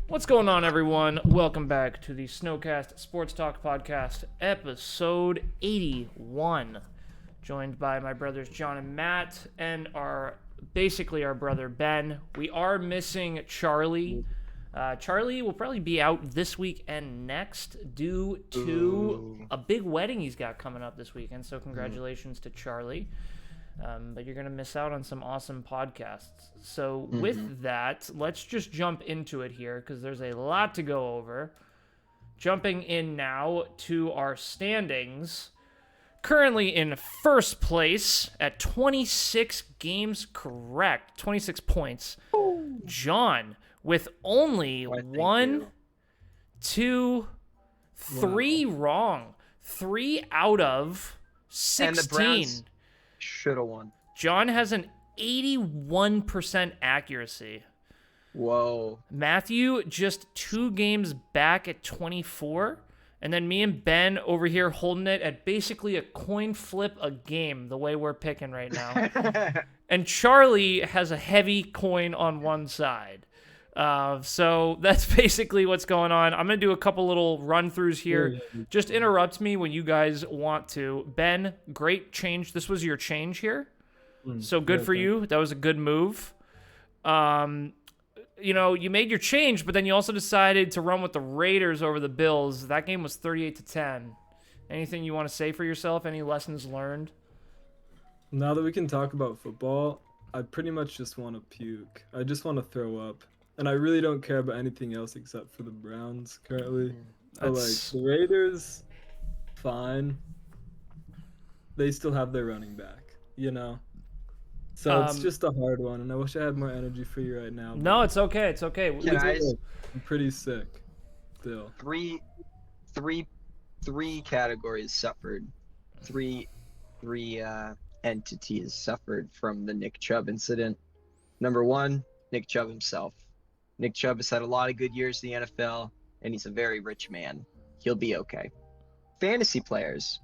What's going on, everyone? Welcome back to the Snowcast Sports Talk Podcast, episode 81. Joined by my brothers John and Matt, and our brother Ben. We are missing Charlie. Charlie will probably be out this week and next due to a big wedding he's got coming up this weekend. So congratulations to Charlie. But you're going to miss out on some awesome podcasts. So with that, let's just jump into it here because there's a lot to go over. Jumping in now to our standings. Currently in first place at 26 games correct, 26 points. John with only three wrong. 3 out of 16. And the Browns should have won. John has an 81% accuracy. Whoa. Matthew just 2 games back at 24. And then me and Ben over here holding it at basically a coin flip a game, the way we're picking right now. And Charlie has a heavy coin on one side. So that's basically what's going on. I'm going to do a couple little run-throughs here. Just interrupt me when you guys want to. Ben, great change. This was your change here. So good for you. That was a good move. You made your change, but then you also decided to run with the Raiders over the Bills. That game was 38-10. Anything you want to say for yourself? Any lessons learned? Now that we can talk about football, I pretty much just want to puke. I just want to throw up. And I really don't care about anything else except for the Browns currently. But the Raiders, fine. They still have their running back, So it's just a hard one, and I wish I had more energy for you right now. No, it's okay. It's okay. I'm pretty sick still. Three categories suffered. Three entities suffered from the Nick Chubb incident. Number one, Nick Chubb himself. Nick Chubb has had a lot of good years in the NFL, and he's a very rich man. He'll be okay. Fantasy players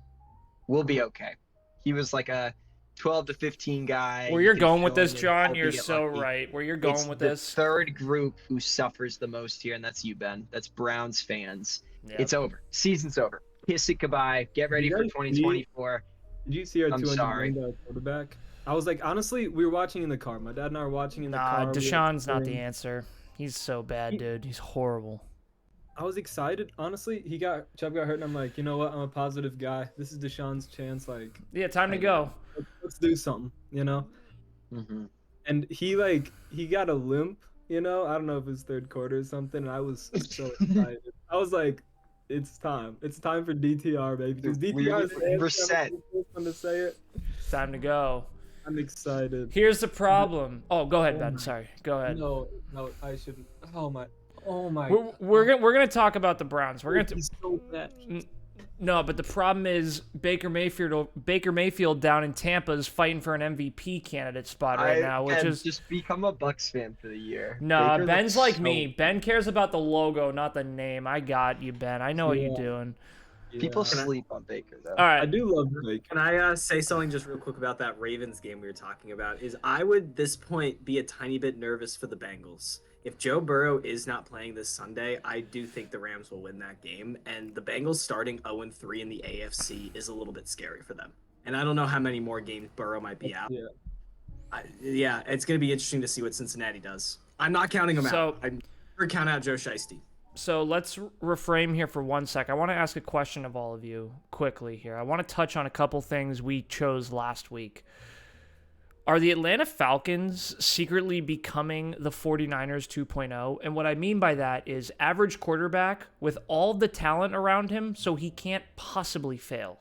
will be okay. He was like a 12 to 15 guy. Where you're going with this, John, you're so right. Where you're going with this. The third group who suffers the most here, and that's you, Ben. That's Browns fans. Yep. It's over. Season's over. Kiss it goodbye. Get ready for 2024. Did you see our $200 million quarterback? I was like, honestly, we were watching in the car. My dad and I were watching in the car. Deshaun's not the answer. He's so bad, dude. He's horrible. I was excited. Honestly, Chubb got hurt, and I'm like, you know what? I'm a positive guy. This is Deshaun's chance. Time to go. Let's do something, And he got a limp, I don't know if it was third quarter or something, and I was so excited. I was like, it's time. It's time for DTR, baby. Because DTR we're set. To say it. It's time to go. I'm excited. Here's the problem. Oh, go ahead, Ben. Sorry. Go ahead. No, I shouldn't. Oh my. We're gonna talk about the Browns. We're gonna. So bad. No, but the problem is Baker Mayfield down in Tampa is fighting for an MVP candidate spot right now, which is just become a Bucks fan for the year. No, Ben's like me. Ben cares about the logo, not the name. I got you, Ben. I know what you're doing. People sleep on Baker, though. All right. I do love Baker. Can I say something just real quick about that Ravens game we were talking about? I would, at this point, be a tiny bit nervous for the Bengals. If Joe Burrow is not playing this Sunday, I do think the Rams will win that game. And the Bengals starting 0-3 in the AFC is a little bit scary for them. And I don't know how many more games Burrow might be out. It's going to be interesting to see what Cincinnati does. I'm not counting them out. I'm never count out Joe Shiesty. So let's reframe here for 1 sec. I want to ask a question of all of you quickly here. I want to touch on a couple things we chose last week. Are the Atlanta Falcons secretly becoming the 49ers 2.0? And what I mean by that is average quarterback with all the talent around him, so he can't possibly fail.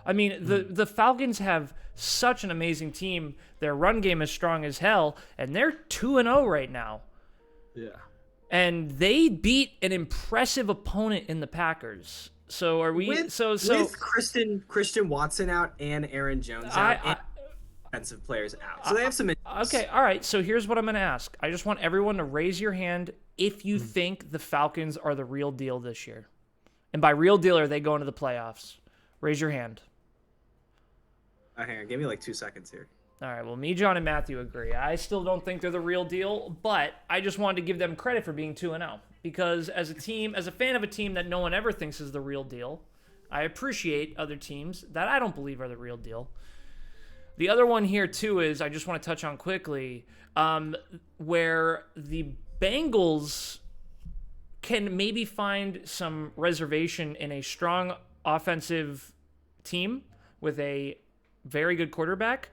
I mean, the Falcons have such an amazing team. Their run game is strong as hell, and they're 2-0 right now. Yeah. And they beat an impressive opponent in the Packers. So are we? With Christian Watson out and Aaron Jones out, and offensive players out, so they have some. Okay, all right. So here's what I'm going to ask. I just want everyone to raise your hand if you think the Falcons are the real deal this year, and by real deal, are they going to the playoffs? Raise your hand. Hang on, give me like 2 seconds here. All right, well, me, John, and Matthew agree. I still don't think they're the real deal, but I just wanted to give them credit for being 2-0 because as a team, as a fan of a team that no one ever thinks is the real deal, I appreciate other teams that I don't believe are the real deal. The other one here, too, is I just want to touch on quickly where the Bengals can maybe find some reservation in a strong offensive team with a very good quarterback.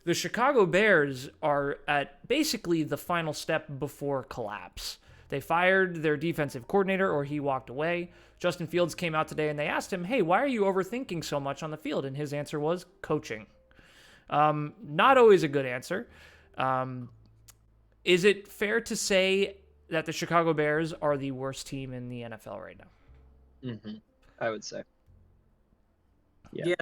The Chicago Bears are at basically the final step before collapse. They fired their defensive coordinator, or he walked away. Justin Fields came out today and they asked him, hey, why are you overthinking so much on the field? And his answer was coaching. Not always a good answer. Is it fair to say that the Chicago Bears are the worst team in the NFL right now? Mm-hmm. I would say. Yeah,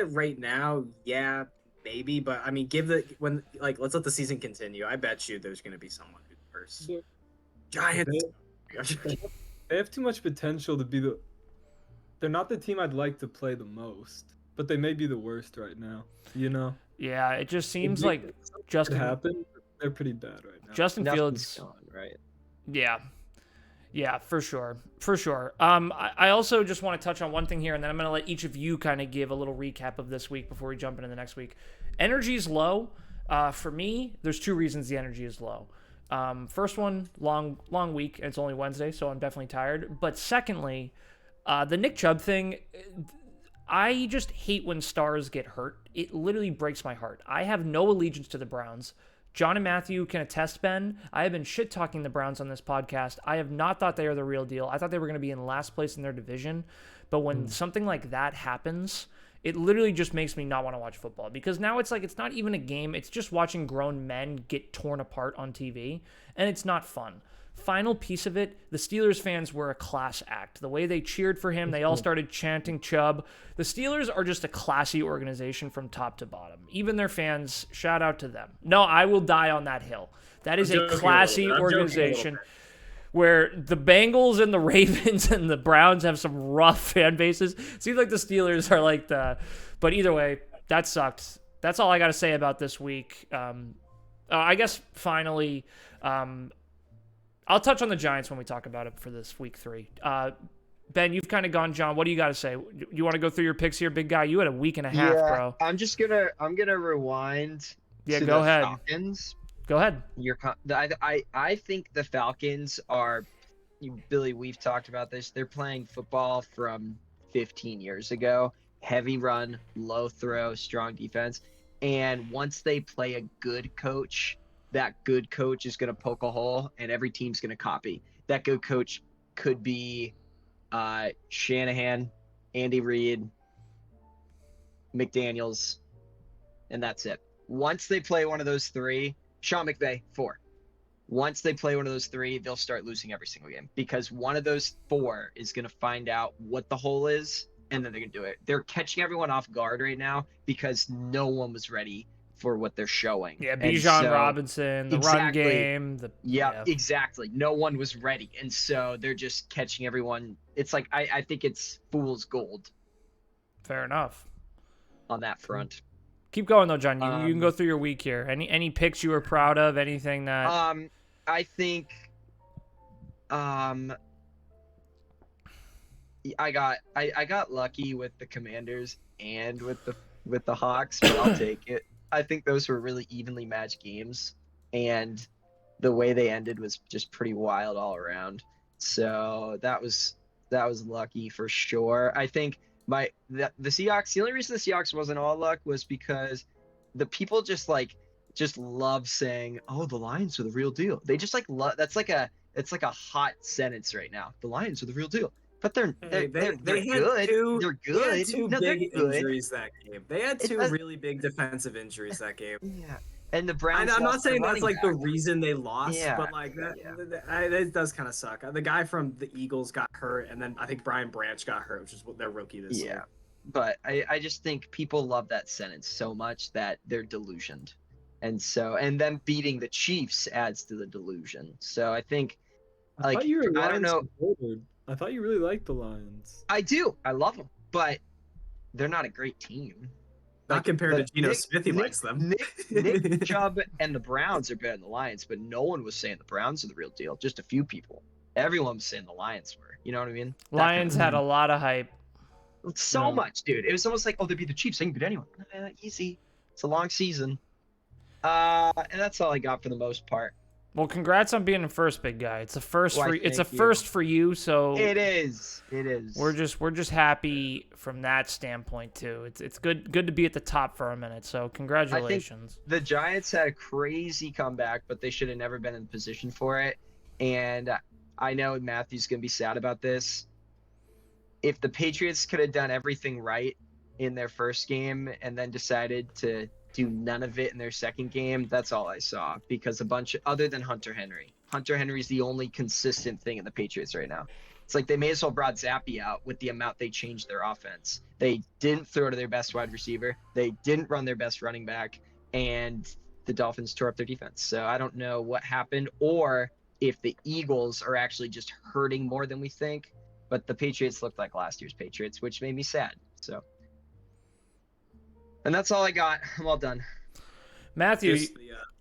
right now, yeah, maybe, but I mean, let's let the season continue. I bet you there's going to be someone who's worse. Yeah. Giants. They have too much potential to be They're not the team I'd like to play the most, but they may be the worst right now. You know? Yeah, it just seems like Justin happened. They're pretty bad right now. Justin Fields, gone, right? Yeah, for sure. I also just want to touch on one thing here, and then I'm going to let each of you kind of give a little recap of this week before we jump into the next week. Energy is low. For me, there's two reasons the energy is low. First one, long week, and it's only Wednesday, so I'm definitely tired. But secondly, the Nick Chubb thing, I just hate when stars get hurt. It literally breaks my heart. I have no allegiance to the Browns. John and Matthew can attest, Ben. I have been shit-talking the Browns on this podcast. I have not thought they are the real deal. I thought they were going to be in last place in their division. But when something like that happens, it literally just makes me not want to watch football. Because now it's like it's not even a game. It's just watching grown men get torn apart on TV. And it's not fun. Final piece of it, the Steelers fans were a class act. The way they cheered for him, they all started chanting Chubb. The Steelers are just a classy organization from top to bottom. Even their fans, shout out to them. No, I will die on that hill. That is a classy organization where the Bengals and the Ravens and the Browns have some rough fan bases. Seems like the Steelers are like but either way, that sucked. That's all I got to say about this week. I guess finally, I'll touch on the Giants when we talk about it for this week 3. Ben, you've kind of gone. John, what do you got to say? You want to go through your picks here, big guy? You had a week and a half, bro. I'm gonna rewind. Yeah, to go the ahead. Falcons. Go ahead. I think the Falcons are, Billy. We've talked about this. They're playing football from 15 years ago. Heavy run, low throw, strong defense, and once they play a good coach, that good coach is going to poke a hole and every team's going to copy. That good coach could be Shanahan, Andy Reid, McDaniels, and that's it. Once they play one of those three, Sean McVay, 4. Once they play one of those three, they'll start losing every single game because one of those 4 is going to find out what the hole is, and then they're going to do it. They're catching everyone off guard right now because no one was ready for what they're showing. Yeah, Bijan Robinson, the run game. Exactly. No one was ready. And so they're just catching everyone. It's like, I think it's fool's gold. Fair enough. On that front. Keep going, though, John. You can go through your week here. Any picks you were proud of? Anything that... I think... I got lucky with the Commanders and with the Hawks, but I'll take it. I think those were really evenly matched games, and the way they ended was just pretty wild all around. So that was lucky for sure. I think the Seahawks. The only reason the Seahawks wasn't all luck was because the people just love saying, "Oh, the Lions are the real deal." They just love. It's like a hot sentence right now. The Lions are the real deal. But they're good. They had two big injuries that game. They had two really big defensive injuries that game. Yeah, and the Browns. I'm not saying that's like the reason they lost, but like that does kind of suck. The guy from the Eagles got hurt, and then I think Brian Branch got hurt, which is their rookie this year. Yeah, but I just think people love that sentence so much that they're delusioned, and them beating the Chiefs adds to the delusion. So I think, I don't know. I thought you really liked the Lions. I do. I love them, but they're not a great team. Not compared to Geno Nick, Smith, he Nick, likes them. Nick Chubb and the Browns are better than the Lions, but no one was saying the Browns are the real deal. Just a few people. Everyone was saying the Lions were. You know what I mean? That kind Lions had a lot of hype. so Yeah. much, dude. It was almost like, oh, they beat the Chiefs. They can beat anyone. Easy. It's a long season. And that's all I got for the most part. Well, congrats on being the first, big guy. It's a first Why, for it's a thank you. first for you. So It is. It is. we're just happy from that standpoint too. It's good to be at the top for a minute. So congratulations. The Giants had a crazy comeback, but they should have never been in the position for it. And I know Matthew's going to be sad about this. If the Patriots could have done everything right in their first game and then decided to do none of it in their second game, that's all I saw. Because other than Hunter Henry. Hunter Henry's the only consistent thing in the Patriots right now. It's like they may as well brought Zappy out with the amount they changed their offense. They didn't throw to their best wide receiver. They didn't run their best running back. And the Dolphins tore up their defense. So I don't know what happened or if the Eagles are actually just hurting more than we think. But the Patriots looked like last year's Patriots, which made me sad. So, and that's all I got. I'm all done. Matthew, Just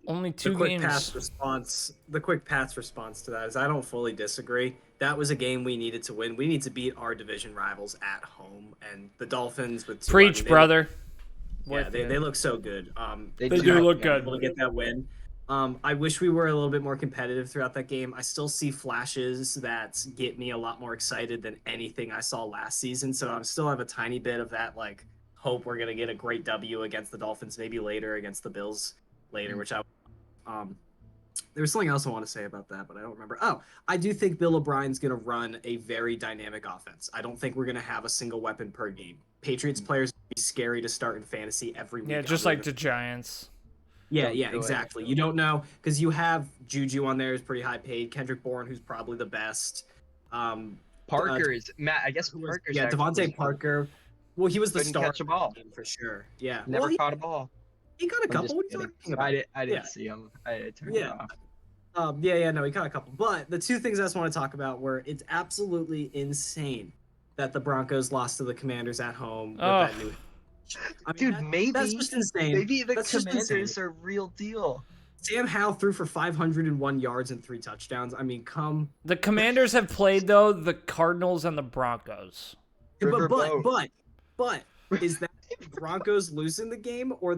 only the two quick games. pass response. The quick pass response to that is I don't fully disagree. That was a game we needed to win. We need to beat our division rivals at home, and the Dolphins with Preach, brother. They look so good. They do look good. Able to get that win. I wish we were a little bit more competitive throughout that game. I still see flashes that get me a lot more excited than anything I saw last season. So I still have a tiny bit of that like hope we're gonna get a great W against the Dolphins, maybe later against the Bills later. Which there was something else I want to say about that, but I don't remember. Oh, I do think Bill O'Brien's gonna run a very dynamic offense. I don't think we're gonna have a single weapon per game. Patriots players be scary to start in fantasy every week. Yeah, just like the Giants. Yeah, Don't yeah, do it. exactly. You don't know because you have Juju on there who's pretty high paid. Kendrick Bourne, who's probably the best. Parker is Matt. I guess Parker's Yeah, actually Devontae Parker. Well, he was the couldn't star catch a ball. for sure. Yeah, Never well, caught a ball. he got a I'm couple. just What are you kidding. talking about? I didn't Yeah. see him. I turned Yeah. it off. No, he caught a couple. But the two things I just want to talk about were it's absolutely insane that the Broncos lost to the Commanders at home. With Oh. that new... I mean, Dude, maybe that's just insane. Maybe the That's just Commanders insane. are real deal. Sam Howell threw for 501 yards and 3 touchdowns. I mean, The Commanders have played though the Cardinals and the Broncos. But is that Broncos losing the game or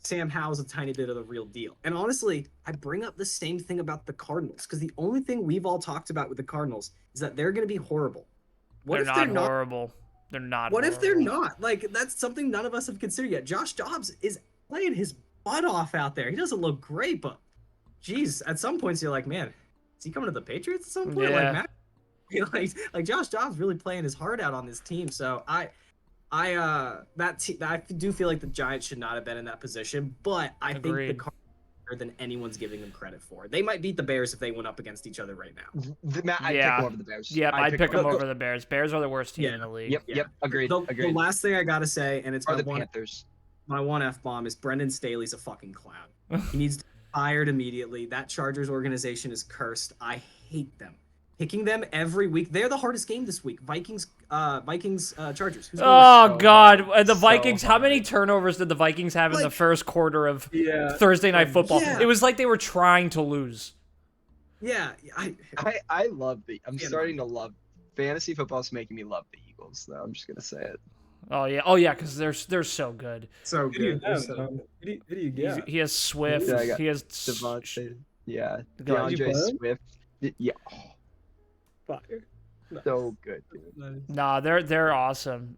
Sam Howell's a tiny bit of the real deal? And honestly, I bring up the same thing about the Cardinals because the only thing we've all talked about with the Cardinals is that they're going to be horrible. What They're if not they're not? horrible. They're not. What if they're horrible. not? Like that's something none of us have considered yet. Josh Dobbs is playing his butt off out there. He doesn't look great, but geez, at some points you're like, man, is he coming to the Patriots at some point? Yeah. Like Josh Dobbs really playing his heart out on this team. So I do feel like the Giants should not have been in that position, but I think the Agreed. Cardinals are better than anyone's giving them credit for. They might beat the Bears if they went up against each other right now. Matt, I'd pick Yeah. them over the Bears. Yep, I'd pick them them over the Bears. Bears are the worst team Yeah. in the league. Yep, Yeah. yep, agreed, The agreed. last thing I gotta say, and it's Or my the Panthers. one F-bomb is Brendan Staley's a fucking clown. He needs to be fired immediately. That Chargers organization is cursed. I hate them. Picking them every week. They're the hardest game this week. Chargers. Who's gonna Oh so God, hard. the So Vikings. How many hard. turnovers did the Vikings have in the Like- first quarter of Yeah. Thursday Night Football? Yeah. It was like they were trying to lose. Yeah, I love I'm Yeah, starting to love fantasy football's making me love the Eagles though. I'm just gonna say it. Oh yeah, because they're so good. so Who do you good. have, So- Tom? Who do you get? He has Swift. Yeah, I got he has Devontae. Yeah. God. You DeAndre play him? Swift. Yeah. Oh, Fire. so good, dude. Nice. Nah, they're awesome.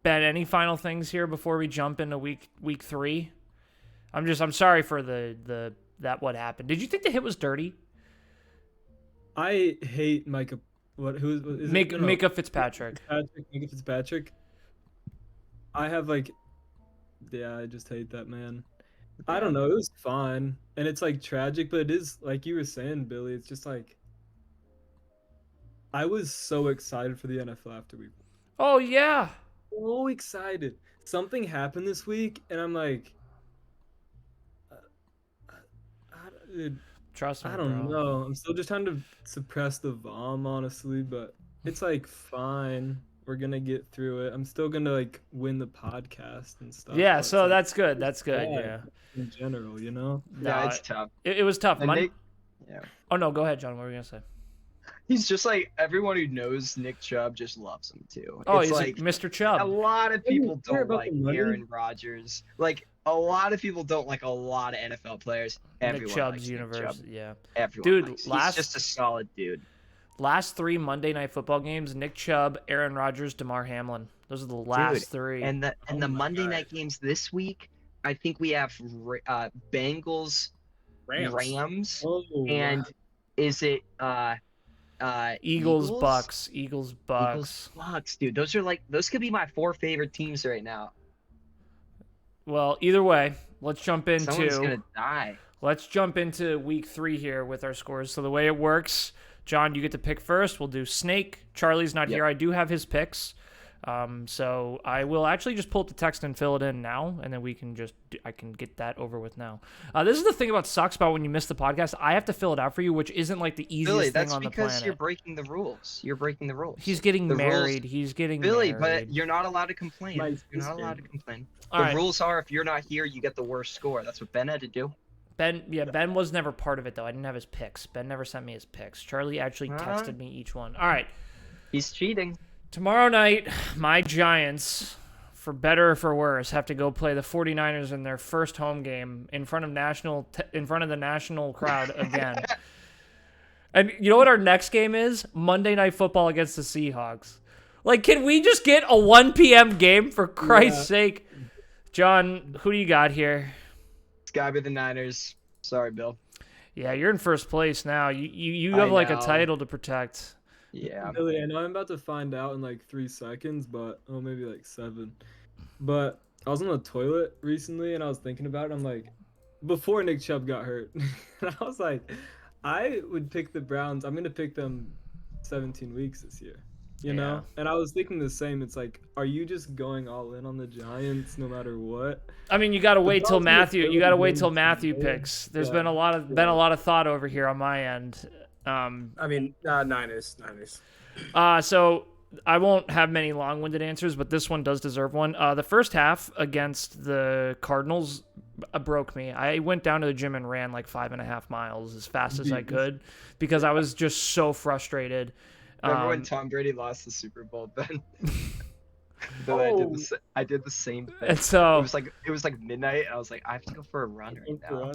Ben, any final things here before we jump into week 3? I'm sorry for that what happened. Did you think the hit was dirty? I hate Micah. Who is it? No, Micah Fitzpatrick. Micah Fitzpatrick. I have I just hate that man. I don't know. It was fine, and it's like tragic, but it is like you were saying, Billy. It's just like I was so excited for the NFL after week. Oh yeah. So excited. Something happened this week, and I'm like, dude, Trust me, I don't bro. know. I'm still just trying to suppress the vom, honestly, but it's like fine. We're gonna get through it. I'm still gonna like win the podcast and stuff. Yeah, but so it's, that's good. That's like, good. yeah, Yeah. in general, you know. Yeah, No, it's tough. it was tough. And Nick, yeah. Oh no, go ahead, John. What were you gonna say? He's just like everyone who knows Nick Chubb just loves him too. Oh, it's he's like Mr. a Chubb. lot of people care don't about like the money. Aaron Rodgers. Like a lot of people don't like a lot of NFL players. Nick Everyone Chubb's likes universe. Nick Chubb. Yeah. Everyone Dude, likes. last- He's just a solid dude. Last 3 Monday Night Football games: Nick Chubb, Aaron Rodgers, DeMar Hamlin. Those are the last Dude, 3. And the Oh the my Monday God. night games this week, I think we have Bengals, Rams, Oh, and is it Eagles, Bucks. Eagles, Bucks. Eagles, Bucks, dude. Those could be my 4 favorite teams right now. Well, either way, let's jump Someone's into gonna die. let's jump into week 3 here with our scores. So the way it works, John, you get to pick first. We'll do Snake. Charlie's not Yep. here. I do have his picks. So I will actually just pull up the text and fill it in now, and then I can get that over with now. This is the thing about sucks about when you miss the podcast. I have to fill it out for you, which isn't like the easiest Billy, thing that's on the because planet. you're breaking the rules. You're breaking the rules. He's getting The rules- married. He's getting Billy, married. but you're not allowed to complain. My You're not sister. allowed to complain. All The right. rules are if you're not here, you get the worst score. That's what Ben had to do. Ben was never part of it though. I didn't have his picks. Ben never sent me his picks. Charlie actually texted me each one. All right. He's cheating. Tomorrow night, my Giants, for better or for worse, have to go play the 49ers in their first home game in front of the national crowd again. And you know what our next game is? Monday Night Football against the Seahawks. Like, can we just get a 1 p.m. game for Christ's sake? John, who do you got here? It's gotta be the Niners. Sorry, Bill. Yeah, you're in first place now. You I have like a know. title to protect. Yeah. Billy, I know I'm about to find out in like 3 seconds, but maybe like 7. But I was on the toilet recently and I was thinking about it. I'm like, before Nick Chubb got hurt, and I was like, I would pick the Browns. I'm gonna pick them 17 weeks this year. You know? And I was thinking the same. It's like, are you just going all in on the Giants no matter what? I mean, you got to wait till Browns are Matthew. still You got to wait winning till Matthew today. picks. There's Yeah. been a lot of thought over here on my end. I mean, Niners. So I won't have many long-winded answers, but this one does deserve one. The first half against the Cardinals broke me. I went down to the gym and ran like 5.5 miles as fast as I could because I was just so frustrated. Remember when Tom Brady lost the Super Bowl, Ben? Then I did the same thing. And so It was like midnight. I was like, I have to go for a run right now.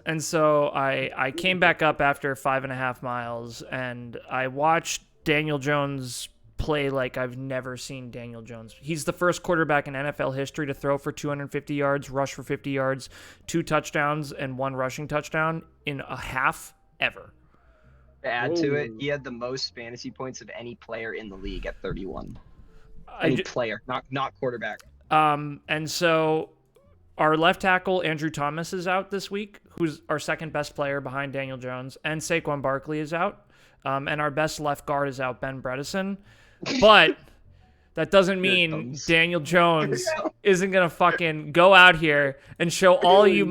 And so I came back up after 5.5 miles, and I watched Daniel Jones play like I've never seen Daniel Jones. He's the first quarterback in NFL history to throw for 250 yards, rush for 50 yards, 2 touchdowns, and 1 rushing touchdown in a half ever. To add to it, Whoa. he had the most fantasy points of any player in the league at 31. I Any ju- player, not quarterback. And so our left tackle, Andrew Thomas, is out this week, who's our second best player behind Daniel Jones, and Saquon Barkley is out. And our best left guard is out, Ben Bredesen. But that doesn't mean comes. Daniel Jones isn't gonna fucking go out here and show all you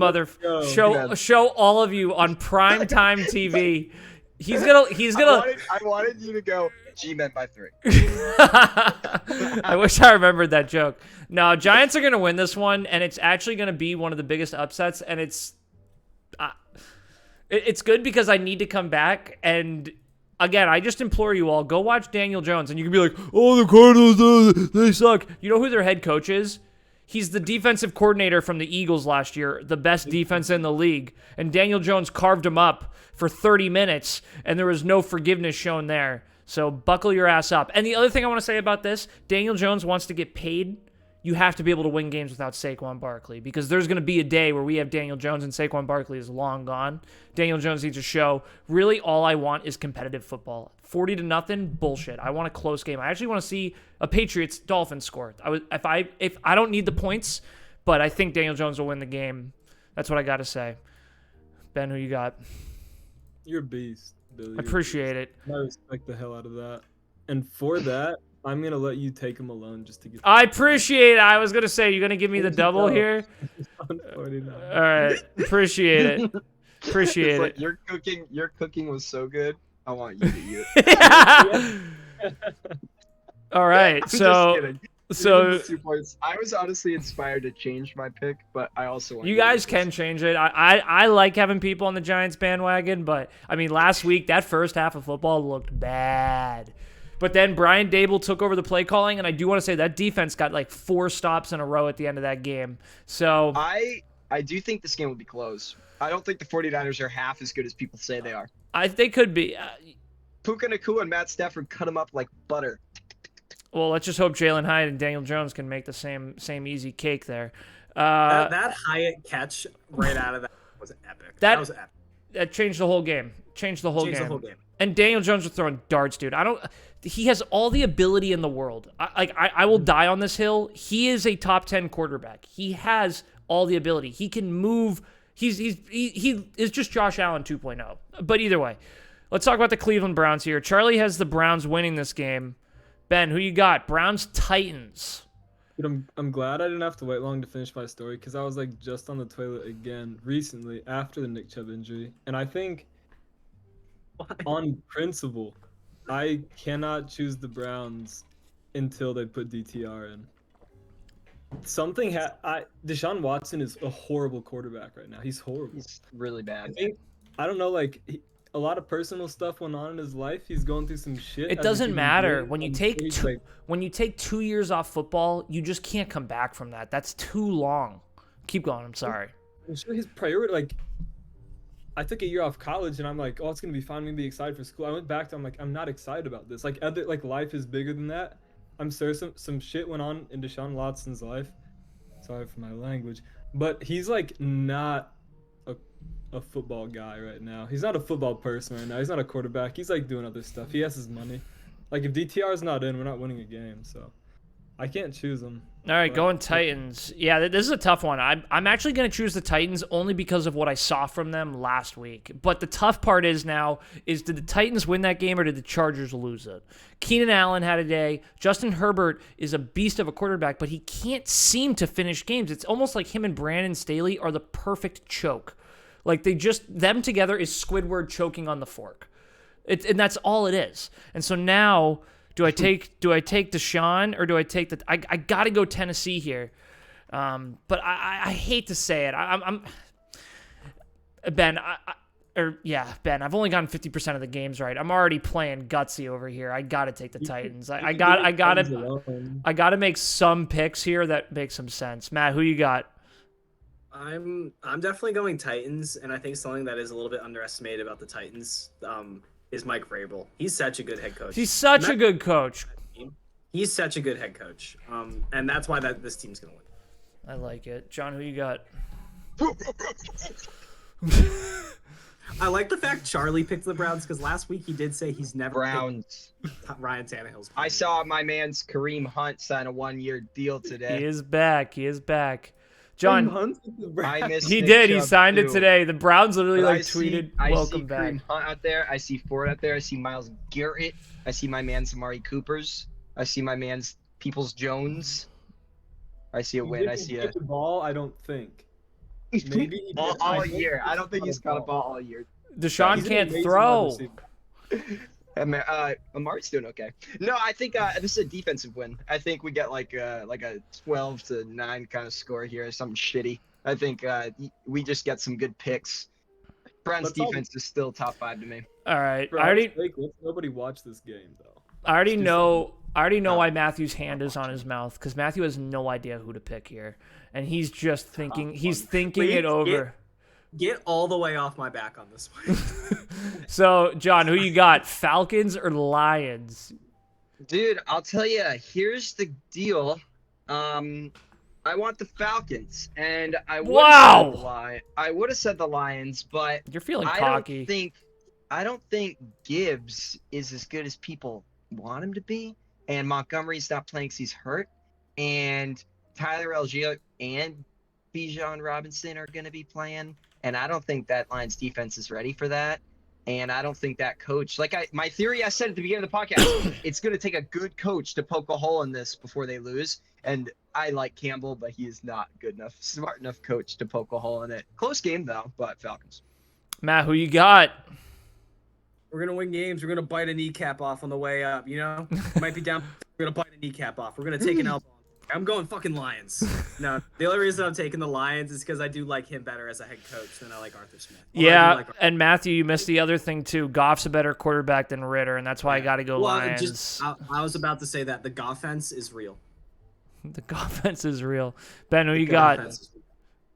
show all of you on primetime TV. He's gonna I wanted you to go G-Men by 3. I wish I remembered that joke. No, Giants are going to win this one, and it's actually going to be one of the biggest upsets, and it's good because I need to come back, and again, I just implore you all, go watch Daniel Jones, and you can be like, oh, the Cardinals, they suck. You know who their head coach is? He's the defensive coordinator from the Eagles last year, the best defense in the league, and Daniel Jones carved him up for 30 minutes, and there was no forgiveness shown there. So buckle your ass up. And the other thing I want to say about this, Daniel Jones wants to get paid. You have to be able to win games without Saquon Barkley because there's going to be a day where we have Daniel Jones and Saquon Barkley is long gone. Daniel Jones needs to show, really all I want is competitive football. 40-0, bullshit. I want a close game. I actually want to see a Patriots-Dolphins score. If I don't need the points, but I think Daniel Jones will win the game. That's what I got to say. Ben, who you got? You're a beast, Billy. I appreciate it. I respect the hell out of that. And for that, I'm going to let you take him alone just to get I appreciate it. I was going to say, you're going to give me the double No. here? on 49. All right. Appreciate it. Appreciate It's like it. your cooking was so good. I want you to eat it. All right, I'm just so kidding. so Even the 2 points. I was honestly inspired to change my pick, but I also want you to go guys with can this. change it. I like having people on the Giants bandwagon, but I mean, last week that first half of football looked bad. But then Brian Dable took over the play calling, and I do want to say that defense got like 4 stops in a row at the end of that game. So I do think this game will be close. I don't think the 49ers are half as good as people say they are. they could be. Puka Nacua and Matt Stafford cut them up like butter. Well, let's just hope Jalen Hyatt and Daniel Jones can make the same easy cake there. That Hyatt catch right out of that was epic. That was epic. That changed the whole game. Changed the whole game. And Daniel Jones was throwing darts, dude. He has all the ability in the world. I will die on this hill. He is a top 10 quarterback. He has all the ability. He can move. He is just Josh Allen 2.0. But either way, let's talk about the Cleveland Browns here. Charlie has the Browns winning this game. Ben, who you got? Browns Titans. Dude, I'm glad I didn't have to wait long to finish my story because I was like just on the toilet again recently after the Nick Chubb injury, and I think on principle, I cannot choose the Browns until they put DTR in. Deshaun Watson is a horrible quarterback right now. He's horrible. He's really bad. I don't know, like a lot of personal stuff went on in his life. He's going through some shit. It doesn't matter when you take 2 years off football. You just can't come back from that. That's too long. Keep going. I'm sorry. I'm sure his priority, like, I took a year off college and I'm like, oh, it's gonna be fun. I'm gonna be excited for school. I went back to, I'm like, I'm not excited about this. Like, life is bigger than that. I'm sure some shit went on in Deshaun Watson's life. Sorry for my language, but he's like not a football guy right now. He's not a football person right now. He's not a quarterback. He's like doing other stuff. He has his money. Like, if DTR is not in, we're not winning a game. So I can't choose him. All right, going Titans. Yeah, this is a tough one. I'm actually going to choose the Titans only because of what I saw from them last week. But the tough part is did the Titans win that game or did the Chargers lose it? Keenan Allen had a day. Justin Herbert is a beast of a quarterback, but he can't seem to finish games. It's almost like him and Brandon Staley are the perfect choke. Like, them together is Squidward choking on the fork. And that's all it is. And so now, do I take Deshaun or do I take I got to go Tennessee here. But I hate to say it. Ben, I've only gotten 50% of the games right. I'm already playing gutsy over here. I got to take the Titans. I got to make some picks here that make some sense. Matt, who you got? I'm definitely going Titans, and I think something that is a little bit underestimated about the Titans is Mike Vrabel. He's such a good head coach. He's such a good coach. He's such a good head coach, and that's why this team's gonna win. I like it. John, who you got? I like the fact Charlie picked the Browns because last week he did say he's never Browns. picked Ryan Tannehill's. I saw my man's Kareem Hunt sign a 1-year deal today. He is back. John, I missed he Nick did. He Chubb signed too. it today. The Browns literally But tweeted, I "Welcome see back." Kareem Hunt out there. I see Ford out there. I see Myles Garrett. I see my man's Amari Coopers. I see my man's Peoples Jones. I see a win. I see a ball. I don't think. Maybe all year. I don't think he's caught a ball all year. Deshaun can't throw. Amari's doing okay. No, I think this is a defensive win. I think we get like a 12-9 kind of score here, something shitty. I think we just get some good picks. Browns defense is still top 5 to me. All right, nobody watched this game though. I already know why Matthew's hand is on his mouth because Matthew has no idea who to pick here, and he's just thinking. He's thinking it over. Get all the way off my back on this one. So, John, who you got? Falcons or Lions? Dude, I'll tell you. Here's the deal. I want the Falcons, and I would have said the Lions, but you're feeling cocky. I don't think Gibbs is as good as people want him to be, and Montgomery's not playing because he's hurt, and Tyler Algier and Bijan Robinson are going to be playing. And I don't think that Lions defense is ready for that. And I don't think that coach, my theory I said at the beginning of the podcast, it's going to take a good coach to poke a hole in this before they lose. And I like Campbell, but he is not good enough, smart enough coach to poke a hole in it. Close game though, but Falcons. Matt, who you got? We're going to win games. We're going to bite a kneecap off on the way up, you know? Might be down. We're going to bite kneecap off. We're gonna take an elbow. I'm going fucking Lions. No, the only reason I'm taking the Lions is because I do like him better as a head coach than I like Arthur Smith. Although I do Yeah, like and Matthew, you missed the other thing too. Goff's a better quarterback than Ritter, and that's why I got to go Well, Lions. I was about to say that the Goffense is real. The offense is real. Ben, who The you got? Goffense is real.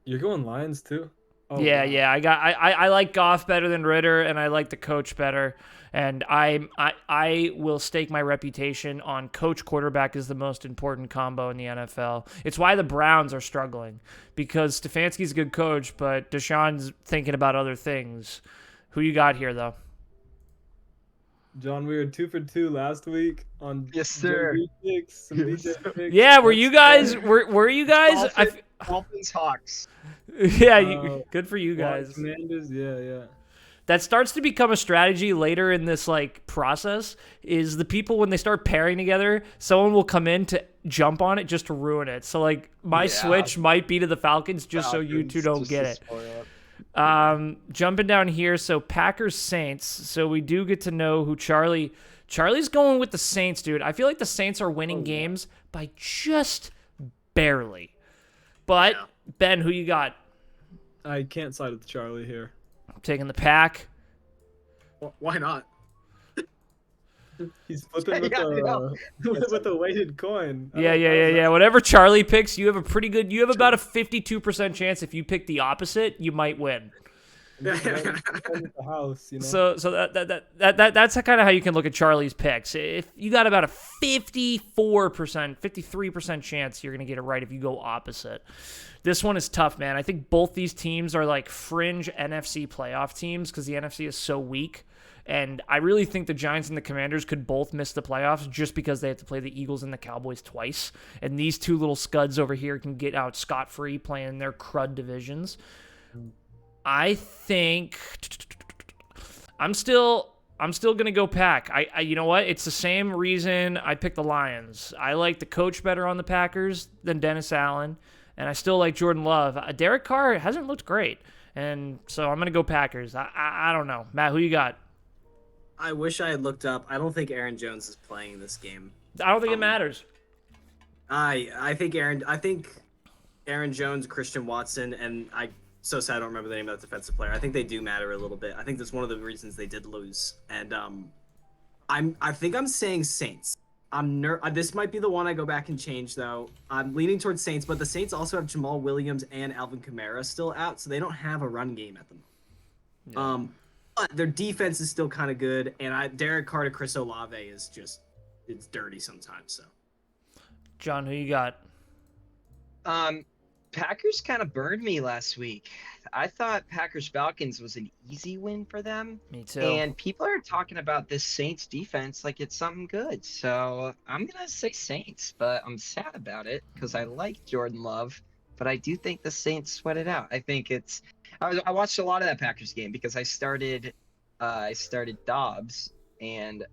You're going Lions too? Oh, Yeah, wow. yeah. I like Goff better than Ritter, and I like the coach better. And I will stake my reputation on coach quarterback is the most important combo in the NFL. It's why the Browns are struggling, because Stefanski's a good coach, but Deshaun's thinking about other things. Who you got here, though? John, we were 2 for 2 last week on Yes, sir. JV picks, some BJ picks. Yeah, were Let's you guys? go. Were you guys? Dolphins, Hawks. Yeah, good for you Washington guys. Commanders, yeah. That starts to become a strategy later in this like process. Is the people when they start pairing together, someone will come in to jump on it just to ruin it. So like my Yeah. switch might be to the Falcons just so you two don't Just get to it. spoil it. Jumping down here, so Packers Saints. So we do get to know who Charlie's going with the Saints, dude. I feel like the Saints are winning games by just barely. But Yeah. Ben, who you got? I can't side with Charlie here. Taking the Pack. Why not? He's flipping with, Yeah, I know. with a weighted coin. Yeah. Whatever Charlie picks, you have about a 52% chance if you pick the opposite, you might win. The house, you know. So that's kind of how you can look at Charlie's picks. If you got about a 53% chance you're going to get it right if you go opposite. This one is tough, man. I think both these teams are like fringe NFC playoff teams because the NFC is so weak. And I really think the Giants and the Commanders could both miss the playoffs just because they have to play the Eagles and the Cowboys twice. And these two little scuds over here can get out scot-free playing their crud divisions. I think I'm still gonna go Pack. I you know what? It's the same reason I picked the Lions. I like the coach better on the Packers than Dennis Allen, and I still like Jordan Love. Derek Carr hasn't looked great, and so I'm gonna go Packers. I don't know, Matt. Who you got? I wish I had looked up. I don't think Aaron Jones is playing this game. I don't think it matters. I think Aaron Jones, Christian Watson, and so sad I don't remember the name of that defensive player. I think they do matter a little bit. I think that's one of the reasons they did lose. And I think I'm saying Saints. This might be the one I go back and change though. I'm leaning towards Saints, but the Saints also have Jamal Williams and Alvin Kamara still out, so they don't have a run game at the moment. Yeah. But their defense is still kind of good, and Derek Carr to Chris Olave is just it's dirty sometimes. So, John, who you got? Packers kind of burned me last week. I thought Packers-Falcons was an easy win for them. Me too. And people are talking about this Saints defense like it's something good. So I'm going to say Saints, but I'm sad about it because I like Jordan Love. But I do think the Saints sweat it out. I think it's I watched a lot of that Packers game because I started Dobbs, and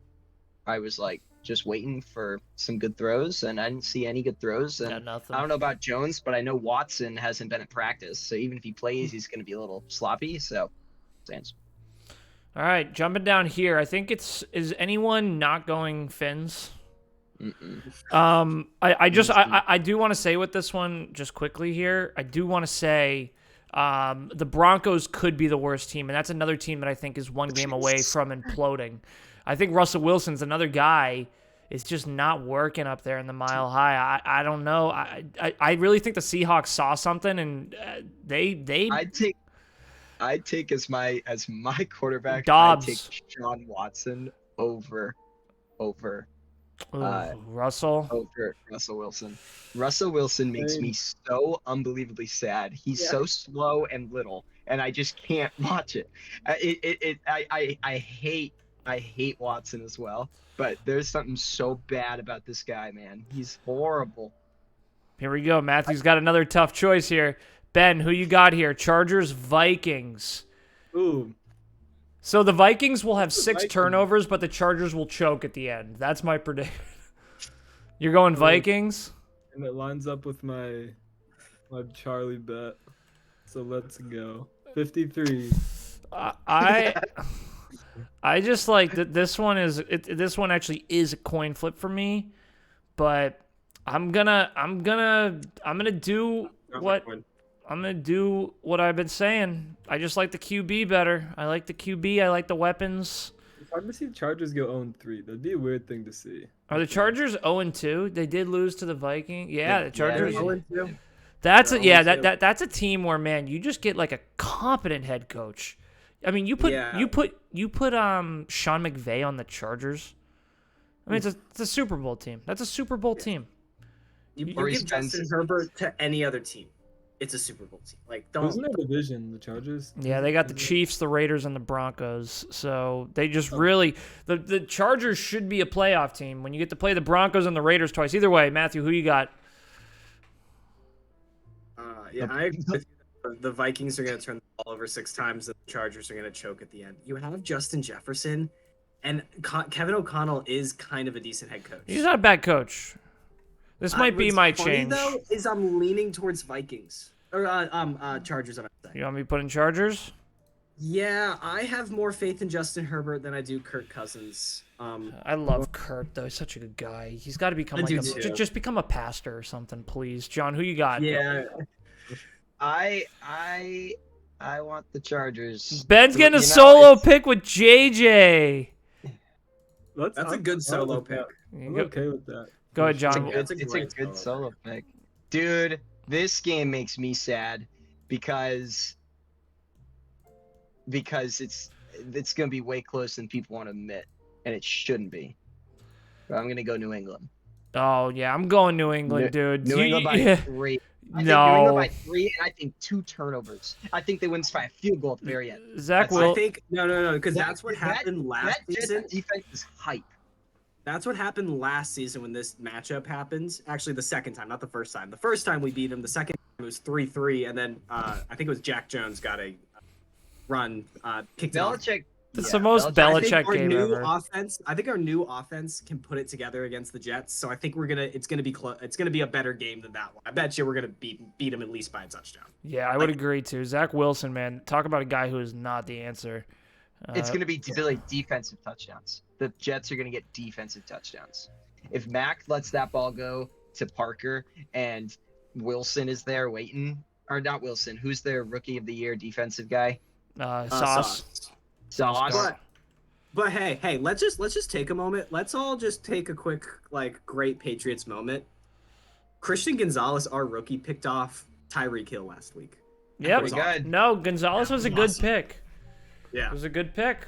I was like just waiting for some good throws, and I didn't see any good throws. And Got nothing. I don't know about Jones, but I know Watson hasn't been at practice, so even if he plays, he's going to be a little sloppy. So, Saints. All right, jumping down here. I think is anyone not going Finns? I do want to say with this one just quickly here. I do want to say the Broncos could be the worst team, and that's another team that I think is one game away from imploding. I think Russell Wilson's another guy is just not working up there in the Mile High. I don't know. I really think the Seahawks saw something, and they. I'd take as my quarterback. Dobbs. I'd take Sean Watson over Russell. Over Russell Wilson. Russell Wilson makes me so unbelievably sad. He's so slow and little, and I just can't watch it. I hate Watson as well, but there's something so bad about this guy, man. He's horrible. Here we go. Matthew's got another tough choice here. Ben, who you got here? Chargers, Vikings. Ooh. So the Vikings will have 6 turnovers, but the Chargers will choke at the end. That's my prediction. You're going Vikings? And it lines up with my Charlie bet. So let's go. 53. I just like that this one actually is a coin flip for me, But I'm gonna do what I've been saying. I just like the QB better. I like the QB. I like the weapons. It's hard to see the Chargers go 0-3. That'd be a weird thing to see. Are the Chargers 0-2? They did lose to the Vikings. Yeah, the Chargers. Yeah, 0-2. That's They're a, yeah. 0-2. That's a team where, man, you just get like a competent head coach. I mean, you put Sean McVay on the Chargers. I mean, it's a Super Bowl team. That's a Super Bowl team. You Or he give spends- Justin Herbert to any other team, it's a Super Bowl team. Like, don't. Who's in their division? The Chargers? Yeah, they got the Chiefs, the Raiders, and the Broncos. So they just really the Chargers should be a playoff team when you get to play the Broncos and the Raiders twice. Either way, Matthew, who you got? Yeah, I agree with you. The Vikings are going to turn the ball over 6 times, and the Chargers are going to choke at the end. You have Justin Jefferson, and Kevin O'Connell is kind of a decent head coach. He's not a bad coach. This might be What's my funny, change. Though, is I'm leaning towards Vikings or Chargers. I'm gonna say. You want me to put in Chargers? Yeah, I have more faith in Justin Herbert than I do Kirk Cousins. I love Kirk though. He's such a good guy. He's got to become I like do a, too. just become a pastor or something, please. John, who you got? Yeah, I want the Chargers. Ben's getting a You know, solo it's- pick with JJ. that's a good solo pick. I'm Go, okay with that. go ahead, It's a John. good, That's a it's a great good solo solo pick. Dude, this game makes me sad because it's gonna be way closer than people want to admit, and it shouldn't be. But I'm gonna go New England. Oh yeah, I'm going New England, dude. New England by Yeah. 3. I think New England No, by 3, and I think 2 turnovers. I think they win this by a field goal at the very end. Zach That's- will. I think no, because That- that's what that- happened last That Jets season. defense is hype. That's what happened last season when this matchup happened. Actually, the second time, not the first time. The first time we beat them. The second time it was 3-3, and then I think it was Jack Jones got a run, kicked it off. Belichick. It's yeah, the most I Belichick think our game new ever. offense. I think our new offense can put it together against the Jets. So I think it's gonna be close. It's gonna be a better game than that one. I bet you we're gonna beat them at least by a touchdown. Yeah, I would agree too. Zach Wilson, man, talk about a guy who is not the answer. It's going to be really defensive touchdowns. The Jets are going to get defensive touchdowns. If Mac lets that ball go to Parker and Wilson is there waiting, or not Wilson, who's their rookie of the year defensive guy? Sauce. Sauce. But hey, let's just take a moment. Let's all just take a quick great Patriots moment. Christian Gonzalez, our rookie, picked off Tyreek Hill last week. Yep. Pretty good. No, Gonzalez was a good Awesome. pick. Yeah. It was a good pick.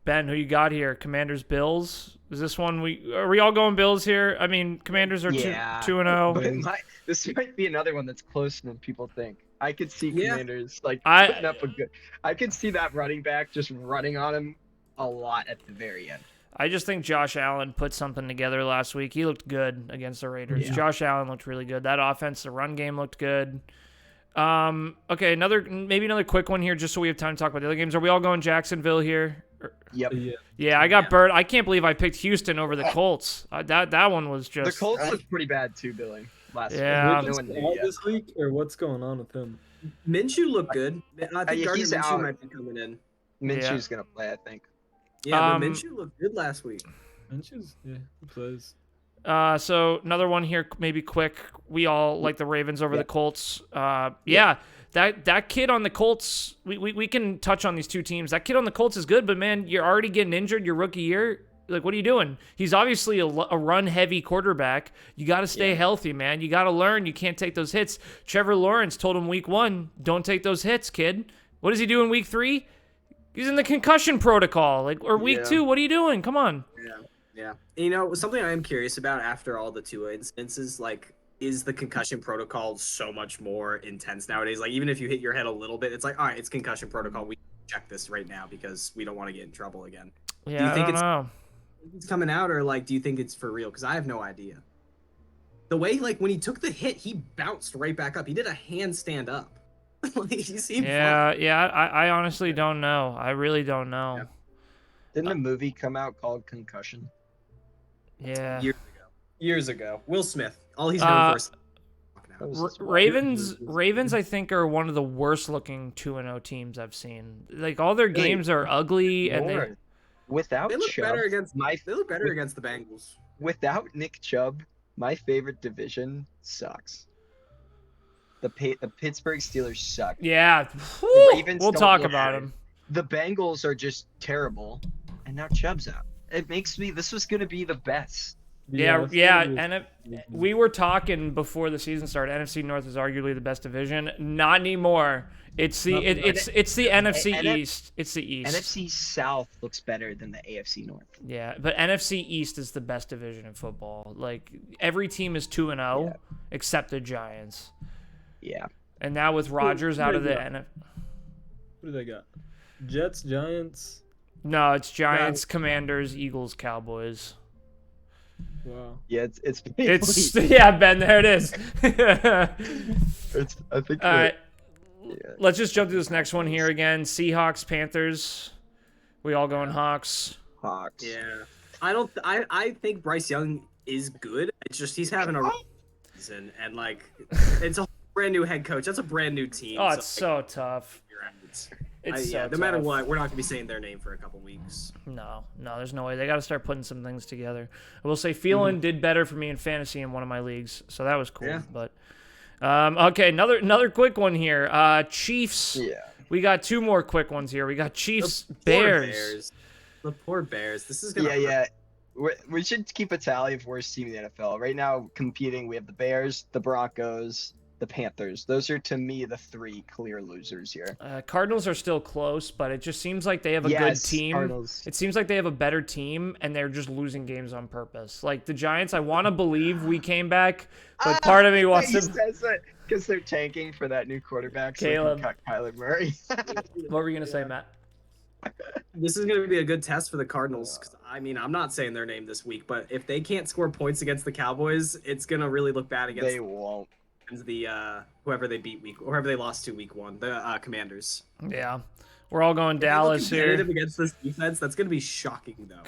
Ben, who you got here? Commanders, Bills. Is this one are we all going Bills here? I mean, Commanders are Yeah. 2-0. But this might be another one that's closer than people think. I could see Yeah. Commanders putting up a good. I could see that running back just running on him a lot at the very end. I just think Josh Allen put something together last week. He looked good against the Raiders. Yeah. Josh Allen looked really good. That offense, the run game looked good. Okay, maybe another quick one here, just so we have time to talk about the other games. Are we all going Jacksonville here? Yep. Yeah. Yeah, I got Yeah. Bird. I can't believe I picked Houston over the Colts. That one was just. The Colts looked pretty bad too, Billy. Last Yeah. week. Is No he one knew out yet. this week, or what's going on with him? Minshew looked good. I think Yeah, Gardner he's Minshew out. might be coming in. Minshew's gonna play, I think. Yeah, but Minshew looked good last week. Inches? Yeah, he plays. So another one here, maybe quick. We all like the Ravens over the Colts. Yeah, that kid on the Colts. We can touch on these two teams. That kid on the Colts is good, but man, you're already getting injured your rookie year. Like, what are you doing? He's obviously a run-heavy quarterback. You got to stay healthy, man. You got to learn. You can't take those hits. Trevor Lawrence told him week 1, don't take those hits, kid. What does he do in week 3? He's in the concussion protocol. Or week 2, what are you doing? Come on. Yeah. You know, something I am curious about after all the Tua instances, is the concussion protocol so much more intense nowadays? Like, even if you hit your head a little bit, it's like, all right, it's concussion protocol. We check this right now because we don't want to get in trouble again. Yeah, Do you think I don't know. It's coming out, or do you think it's for real? Because I have no idea. The way, when he took the hit, he bounced right back up. He did a handstand up. He seemed fine. Yeah. I honestly don't know. I really don't know. Didn't a movie come out called Concussion? Yeah. Years ago. Will Smith. All he's known for is That was just- Ravens, I think, are one of the worst looking 2-0 teams I've seen. Like, all their games are ugly, and they. Lord, without They look Chubb, better against my the Bengals. without Nick Chubb, my favorite division sucks. The Pittsburgh Steelers suck. Yeah, The Ravens we'll don't talk look about good. him. The Bengals are just terrible, and now Chubb's out. It makes me. This was gonna be the best. Yeah, it's yeah, gonna be a and season. we were talking before the season started. NFC North is arguably the best division. Not anymore. It's the Not it's the NFC NF East. It's the East. NFC South looks better than the AFC North. Yeah, but NFC East is the best division in football. Like every team is 2-0 except the Giants. Yeah. And now with Rodgers out of the NFL. What do they got? Jets, Giants. No, it's Giants, Commanders, Eagles, Cowboys. Wow. Yeah, it's It's yeah, Ben. There it is. It's I think. All right, Yeah. let's just jump to this next one here again. Seahawks, Panthers. We all going Hawks. Hawks. Yeah. I think Bryce Young is good. It's just he's having a season, and like it's a brand new head coach. That's a brand new team. Oh, it's so tough. It's so no matter tough. what, we're not gonna be saying their name for a couple weeks. No, there's no way. They got to start putting some things together. I will say Phelan did better for me in fantasy in one of my leagues, so that was cool. Yeah. But okay, another quick one here. Chiefs. Yeah. We got two more quick ones here. We got Chiefs, Bears. The poor Bears. This is gonna. Yeah. We should keep a tally of worst team in the NFL. Right now, competing, we have the Bears, the Broncos, the Panthers. Those are, to me, the three clear losers here. Cardinals are still close, but it just seems like they have a good team. Cardinals. It seems like they have a better team, and they're just losing games on purpose. Like the Giants, I want to believe we came back, but part of me wants He to. says that because they're tanking for that new quarterback, so they can Caleb. cut Kyler Murray. What were you gonna say, Matt? This is going to be a good test for the Cardinals. 'Cause, I mean, I'm not saying their name this week, but if they can't score points against the Cowboys, it's going to really look bad against They won't. the whoever they beat whoever they lost to week 1, the Commanders. Yeah, we're all going Dallas here. Competitive against this defense, that's going to be shocking though.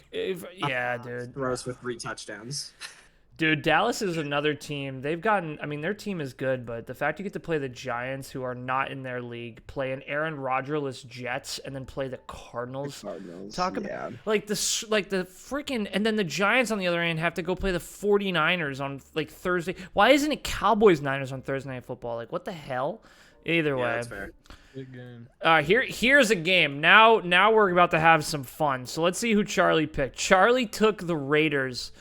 Yeah, dude. Throws for 3 touchdowns. Dude, Dallas is another team. They've gotten, I mean, their team is good, but the fact you get to play the Giants, who are not in their league, play an Aaron Rodgers-less Jets, and then play the Cardinals. Talk about like the freaking, and then the Giants on the other hand have to go play the 49ers on like Thursday. Why isn't it Cowboys Niners on Thursday Night Football? Like what the hell? Either way. That's fair. Big game. Here's a game. Now we're about to have some fun. So let's see who Charlie picked. Charlie took the Raiders.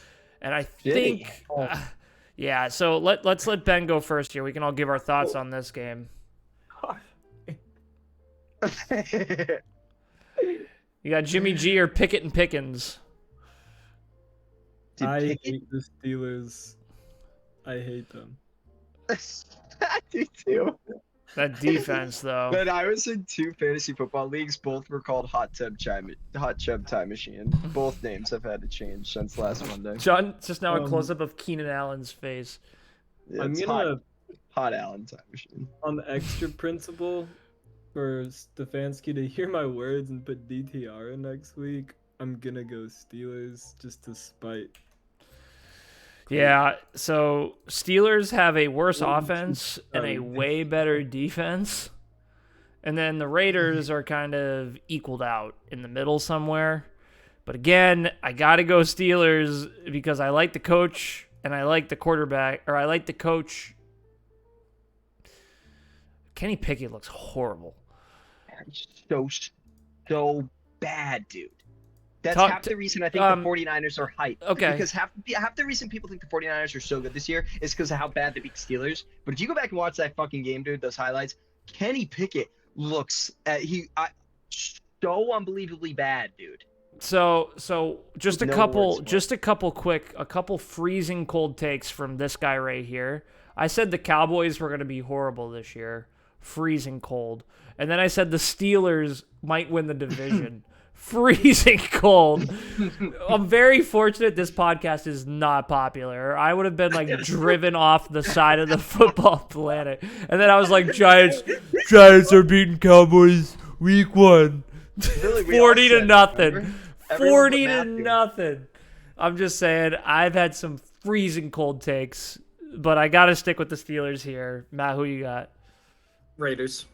And I think, yeah. So let's let Ben go first here. We can all give our thoughts on this game. You got Jimmy G or Pickett and Pickens. I hate the Steelers. I hate them. I do too. That defense, though. But I was in 2 fantasy football leagues. Both were called Hot Chub Time Machine. Both names have had to change since last Monday. John, just now a close up of Keenan Allen's face. Yeah, I'm it's gonna hot Allen Time Machine. on the extra principle for Stefanski to hear my words and put DTR in next week. I'm gonna go Steelers just to spite. Yeah, so Steelers have a worse offense and a way better defense. And then the Raiders are kind of equaled out in the middle somewhere. But again, I got to go Steelers because I like the coach and I like the quarterback, or I like the coach. Kenny Pickett looks horrible. He's so bad, dude. That's half the reason I think the 49ers are hyped. Okay. Because half the reason people think the 49ers are so good this year is because of how bad they beat the Steelers. But if you go back and watch that fucking game, dude, those highlights, Kenny Pickett looks so unbelievably bad, dude. So just a No couple words for it. a couple freezing cold takes from this guy right here. I said the Cowboys were going to be horrible this year, freezing cold. And then I said the Steelers might win the division. Freezing cold. I'm very fortunate this podcast is not popular. I would have been like driven off the side of the football planet. And then I was like, Giants are beating Cowboys week 1. 40 to nothing. 40 to nothing. I'm just saying, I've had some freezing cold takes, but I got to stick with the Steelers here. Matt, who you got? Raiders.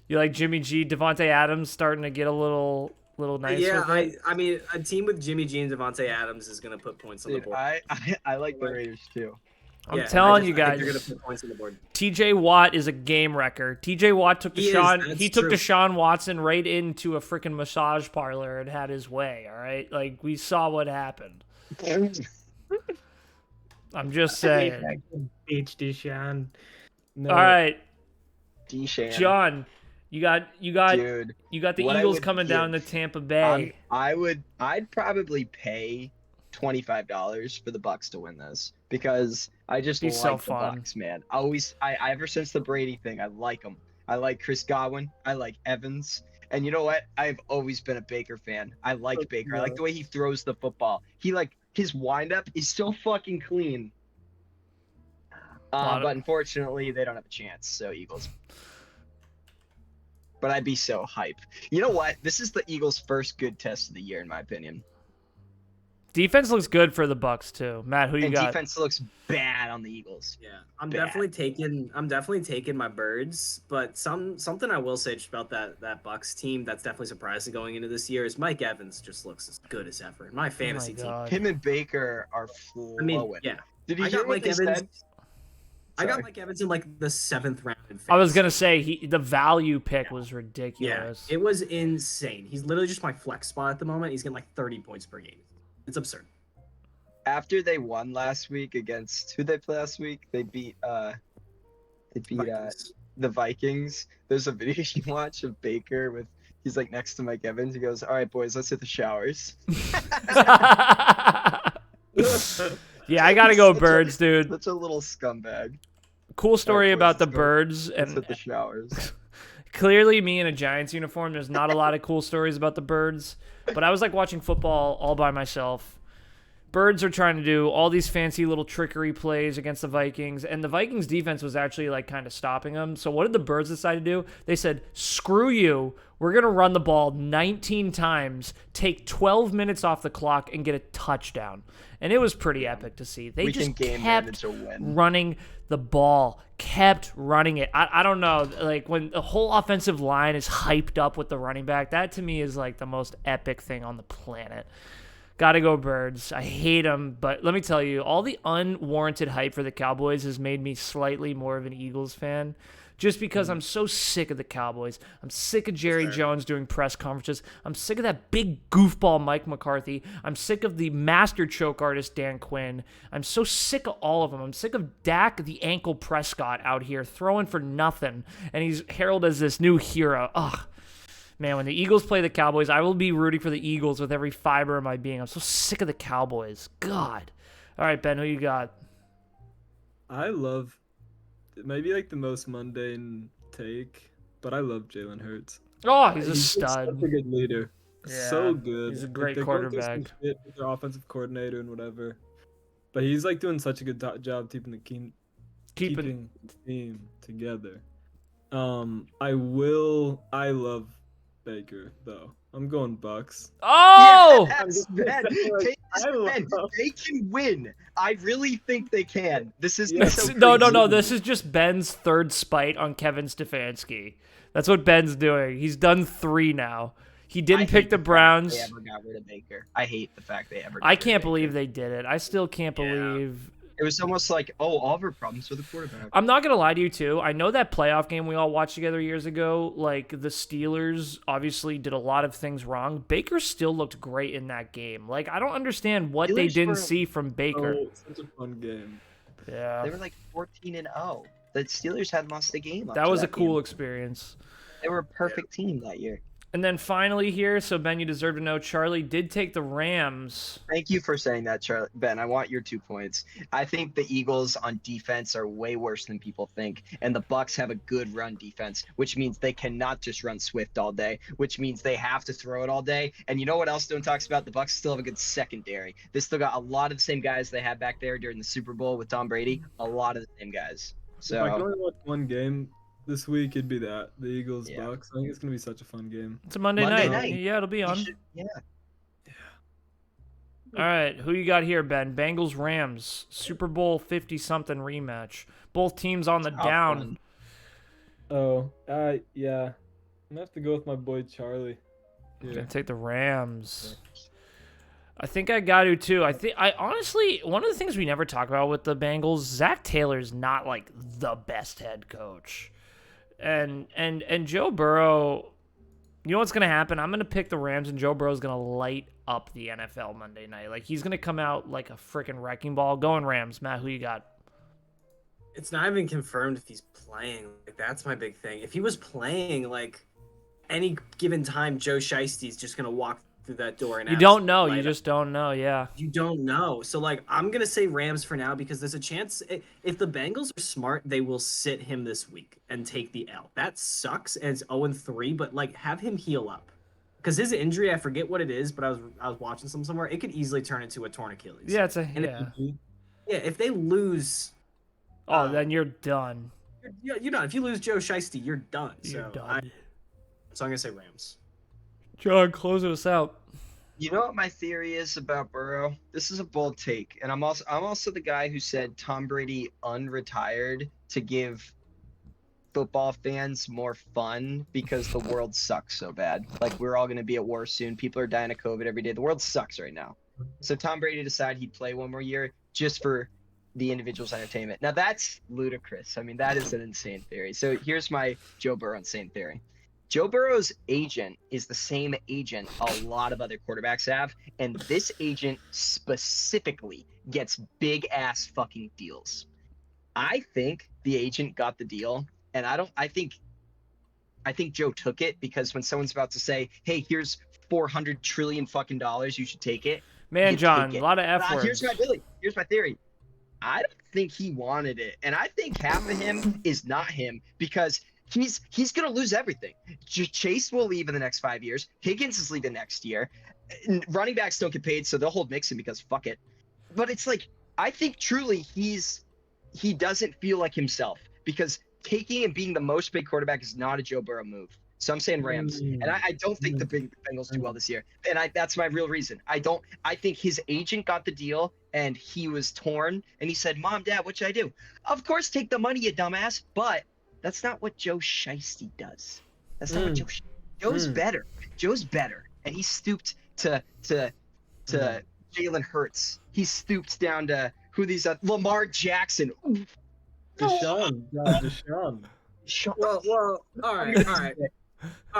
You like Jimmy G, Devontae Adams starting to get a little little nice Yeah, with it. I mean, a team with Jimmy G and Devontae Adams is gonna put points on the Dude, board. I like the Raiders too. I'm Yeah, telling you I think they're guys, gonna put points on the board. TJ Watt is a game wrecker. TJ Watt took He is, Deshaun. that's He took true. Deshaun Watson right into a freaking massage parlor and had his way. All right, like we saw what happened. I'm just saying. Beach Deshaun. No, All right, Deshaun. John, you got Dude, the what I Eagles would coming down to give- Tampa Bay. I'd probably pay $25 for the Bucks to win this because I just Be like so the fun. Bucks, man. I ever since the Brady thing, I like them. I like Chris Godwin. I like Evans. And you know what? I've always been a Baker fan. I like Baker. I like the way he throws the football. His windup is so fucking clean. But unfortunately, they don't have a chance. So Eagles. But I'd be so hype. You know what? This is the Eagles' first good test of the year, in my opinion. Defense looks good for the Bucks too. Matt, who you And got? defense looks bad on the Eagles. Yeah, I'm Bad. definitely taking my Birds, but something I will say just about that Bucks team that's definitely surprising going into this year is Mike Evans just looks as good as ever. Oh My fantasy team. God. Him and Baker are flowing. I mean, yeah. Did you I hear got what Mike they Evans. said? I got Sorry. Mike Evans in like the 7th round. In I was fantasy. gonna say the value pick was Yeah, ridiculous. it was insane. He's literally just my flex spot at the moment. He's getting like 30 points per game. It's absurd. After they won last week against who they play last week, they beat Vikings. the Vikings. There's a video you can watch of Baker with he's like next to Mike Evans. He goes, "All right, boys, let's hit the showers." Yeah, I gotta go Birds, dude. Such a little scumbag. Cool story boys, about the let's go. Birds, Let's and hit the showers. clearly me in a Giants uniform. There's not a lot of cool stories about the Birds, but I was like watching football all by myself. Birds are trying to do all these fancy little trickery plays against the Vikings, and the Vikings defense was actually like kind of stopping them. So what did the Birds decide to do? They said, "Screw you. We're going to run the ball 19 times, take 12 minutes off the clock, and get a touchdown." And it was pretty epic to see. They We just can game kept manage a win. running the ball, kept running it. I don't know, like when the whole offensive line is hyped up with the running back, that to me is like the most epic thing on the planet. Gotta go Birds. I hate them, but let me tell you, all the unwarranted hype for the Cowboys has made me slightly more of an Eagles fan. Just because I'm so sick of the Cowboys. I'm sick of Jerry Jones doing press conferences. I'm sick of that big goofball Mike McCarthy. I'm sick of the master choke artist Dan Quinn. I'm so sick of all of them. I'm sick of Dak the ankle Prescott out here throwing for nothing. And he's heralded as this new hero. Ugh. Man, when the Eagles play the Cowboys, I will be rooting for the Eagles with every fiber of my being. I'm so sick of the Cowboys. God. All right, Ben, who you got? I love maybe like the most mundane take, but I love Jalen Hurts. Oh, he's a just stud. Such a good leader. Yeah, So good. he's a Like, great they're going through some quarterback. shit with their offensive coordinator and whatever, but he's like doing such a good job keeping the keeping the team together. I love Baker though. I'm going Bucks. Oh! Yes, Ben. They can win. I really think they can. This is Yeah. so No. crazy. This is just Ben's third spite on Kevin Stefanski. That's what Ben's doing. He's done 3 now. He didn't I pick hate the fact Browns. They ever got rid of Baker. I hate the fact they ever. Got I rid of can't Baker. believe they did it. I still can't Yeah. believe. It was almost like, all of our problems with the quarterback. I'm not gonna lie to you too. I know that playoff game we all watched together years ago. Like the Steelers obviously did a lot of things wrong. Baker still looked great in that game. Like I don't understand what they Steelers didn't were- see from Baker. Oh, such a fun game. Yeah, They were like 14-0. The Steelers hadn't lost a game. up that to was a cool game. experience. They were a perfect team that year. And then finally here, so Ben, you deserve to know, Charlie did take the Rams. Thank you for saying that, Charlie. Ben, I want your 2 points. I think the Eagles on defense are way worse than people think, and the Bucks have a good run defense, which means they cannot just run Swift all day, which means they have to throw it all day. And you know what else no one talks about? The Bucks still have a good secondary. They still got a lot of the same guys they had back there during the Super Bowl with Tom Brady. A lot of the same guys. If I can So only watch one game this week, it'd be the Eagles Yeah. Bucks. I think it's gonna be such a fun game. It's a Monday, Monday night. night. Yeah, it'll be you on. should- yeah. All right, who you got here, Ben? Bengals Rams Super Bowl 50-something rematch. Both teams on the Tough down. one. Oh, yeah. I'm gonna have to go with my boy Charlie. I'm gonna take the Rams. I think I got to too. I honestly, one of the things we never talk about with the Bengals, Zach Taylor's not like the best head coach, and Joe Burrow. You know what's gonna happen? I'm gonna pick the Rams, and Joe Burrow's gonna light up the NFL Monday night. Like he's gonna come out like a freaking wrecking ball. Going Rams, Matt. Who you got? It's not even confirmed if he's playing. Like that's my big thing. If he was playing, like any given time, Joe Shiesty's just gonna walk through that door and You don't know. You just don't know. Yeah. You don't know. So like I'm gonna say Rams for now because there's a chance if the Bengals are smart, they will sit him this week and take the L. That sucks and it's 0-3, but like have him heal up. Because his injury, I forget what it is, but I was watching somewhere. It could easily turn into a torn Achilles. Yeah, it's a if they lose, then you're done. You're done. If you lose Joe Shiesty, you're done. You're so done. So I'm gonna say Rams. John, close us out. You know what my theory is about Burrow? This is a bold take, and I'm also the guy who said Tom Brady unretired to give football fans more fun because the world sucks so bad. Like we're all gonna be at war soon. People are dying of COVID every day. The world sucks right now. So Tom Brady decided he'd play one more year just for the individual's entertainment. Now that's ludicrous. I mean, that is an insane theory. So here's my Joe Burrow insane theory. Joe Burrow's agent is the same agent a lot of other quarterbacks have, and this agent specifically gets big ass fucking deals. I think the agent got the deal, and I think Joe took it because when someone's about to say, "Hey, here's 400 trillion fucking dollars, you should take it." Man, John, a lot of F words. Here's my theory. I don't think he wanted it, and I think half of him is not him because he's gonna lose everything. Chase will leave in the next 5 years. Higgins is leaving next year. Running backs don't get paid, so they'll hold Mixon because fuck it. But it's like I think truly he doesn't feel like himself because taking and being the most paid quarterback is not a Joe Burrow move. So I'm saying Rams, and I don't think the Bengals do well this year, and that's my real reason. I think his agent got the deal, and he was torn, and he said, "Mom, Dad, what should I do?" Of course, take the money, you dumbass, but that's not what Joe Shiesty does. That's not what Joe's better. Joe's better, and he stooped to Jalen Hurts. He stooped down to who these Lamar Jackson. Deshaun. Well, all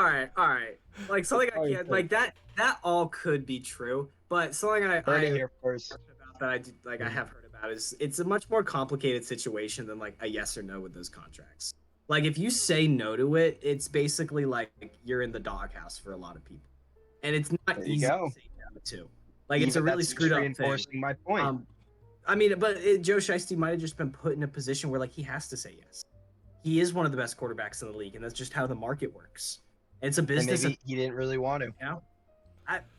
right. Like something I can't like that all could be true, but something I heard it here first. That I have heard about is it's a much more complicated situation than like a yes or no with those contracts. Like if you say no to it, it's basically like you're in the doghouse for a lot of people, and it's not easy to say no to. Like it's a really screwed up reinforcing thing. my point. I mean, but Joe Shiesty might have just been put in a position where like he has to say yes. He is one of the best quarterbacks in the league, and that's just how the market works. It's a business. And maybe he didn't really want to. You know,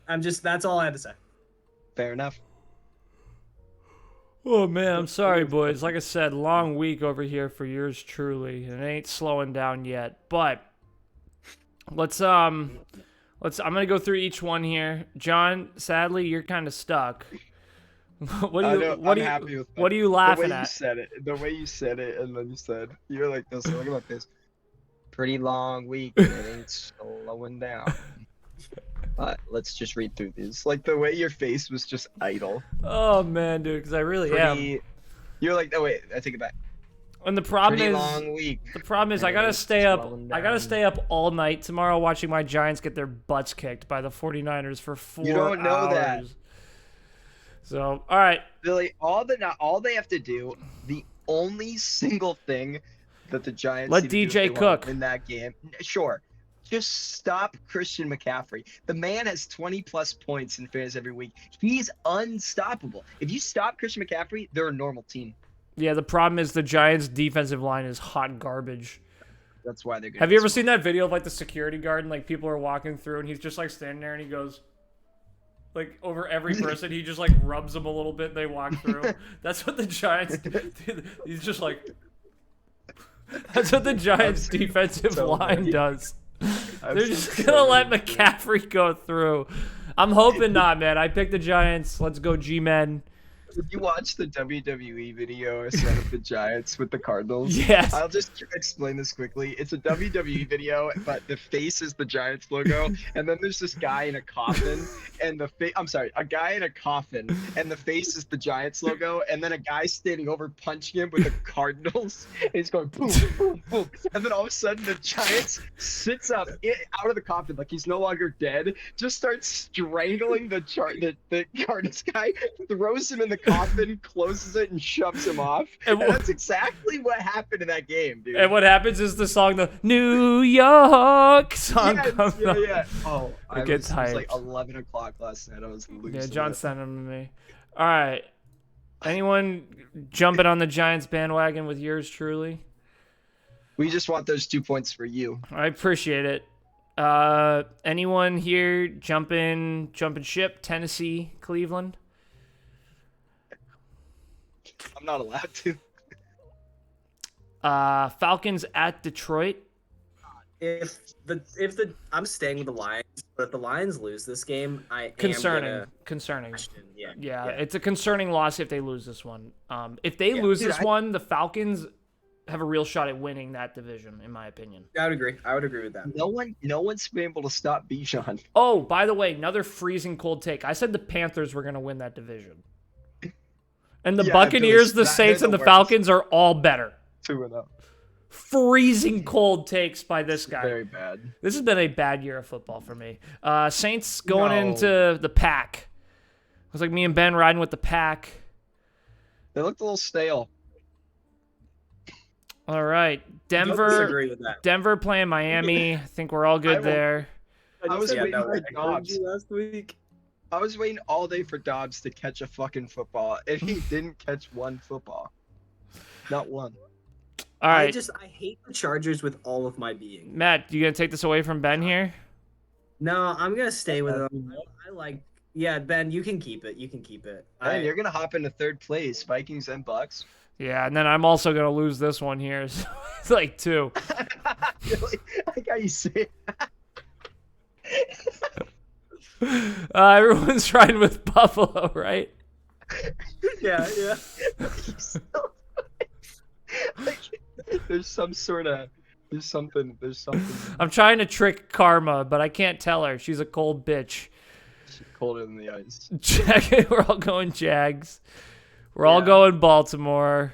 I'm just that's all I had to say. Fair enough. Oh man, I'm sorry, boys. Like I said, long week over here for yours truly, and it ain't slowing down yet. But I'm gonna go through each one here. John, sadly, you're kind of stuck. What are you laughing at? The way you said it, and then you said you're like this. Look at this. Pretty long week, and it ain't slowing down. But let's just read through these. Like the way your face was just idle. Oh man, dude, because I really am. You're like, oh wait, I take it back. And the problem Pretty is, long week. The problem is, I gotta stay up. I gotta stay up all night tomorrow watching my Giants get their butts kicked by the 49ers for 4 hours. You don't know that. So, all right, Billy. All they have to do, the only single thing that the Giants let need to do if DJ they want cook to win that game. Sure. Just stop Christian McCaffrey. The man has 20-plus points in fantasy every week. He's unstoppable. If you stop Christian McCaffrey, they're a normal team. Yeah, the problem is the Giants' defensive line is hot garbage. That's why they're good. Have you ever seen that video of like the security guard and like people are walking through and he's just like standing there and he goes like over every person, he just like rubs them a little bit and they walk through. That's what the Giants do. He's just like that's what the Giants' defensive line does. They're just gonna let McCaffrey go through. I'm hoping not, man. I picked the Giants. Let's go, G-Men. Did you watch the WWE video I sent of the Giants with the Cardinals? Yes. I'll just explain this quickly. It's a WWE video, but the face is the Giants logo, and then there's this guy in a coffin, and a guy in a coffin, and the face is the Giants logo, and then a guy standing over punching him with the Cardinals, and he's going boom, boom, boom, and then all of a sudden the Giants sits up out of the coffin like he's no longer dead, just starts strangling the Cardinals guy, throws him in the coffin, closes it, and shoves him off. And that's exactly what happened in that game, dude. And what happens is the song, the New York song comes on. Yeah. Oh, It gets it was hyped. like 11 o'clock last night. I was losing Yeah, John it. sent them to me. All right. Anyone jumping on the Giants bandwagon with yours truly? We just want those 2 points for you. I appreciate it. Anyone here jumping ship? Tennessee, Cleveland? I'm not allowed to. Falcons at Detroit. If I'm staying with the Lions, but if the Lions lose this game, I am Concerning. question. Yeah. Yeah, it's a concerning loss if they lose this one. If they lose dude, this one, the Falcons have a real shot at winning that division, in my opinion. I would agree. I would agree with that. No one's been able to stop Bijan. Oh, by the way, another freezing cold take. I said the Panthers were going to win that division. And the Yeah, Buccaneers, the they're Saints, the and the worst. Falcons are all better. 2-0. Freezing cold takes by this guy. Very bad. This has been a bad year of football for me. Saints going No. into the pack. It was like me and Ben riding with the pack. They looked a little stale. All right, Don't Denver. disagree with that. Denver playing Miami. I think we're all I good will- there. I was Yeah, waiting no, for I heard Dobbs. you last week. I was waiting all day for Dobbs to catch a fucking football, and he didn't catch one football. Not one. All right, I hate the Chargers with all of my being. Matt, you gonna take this away from Ben here? No, I'm gonna stay with them. Yeah, Ben, you can keep it. You can keep it. Hey, you're gonna hop into third place, Vikings and Bucks. Yeah, and then I'm also gonna lose this one here. So it's like 2. Really? I got you say. Everyone's riding with Buffalo, right? yeah. There's something. I'm trying to trick Karma, but I can't tell her. She's a cold bitch. Colder than the ice. We're all going Jags. We're all Yeah. going Baltimore.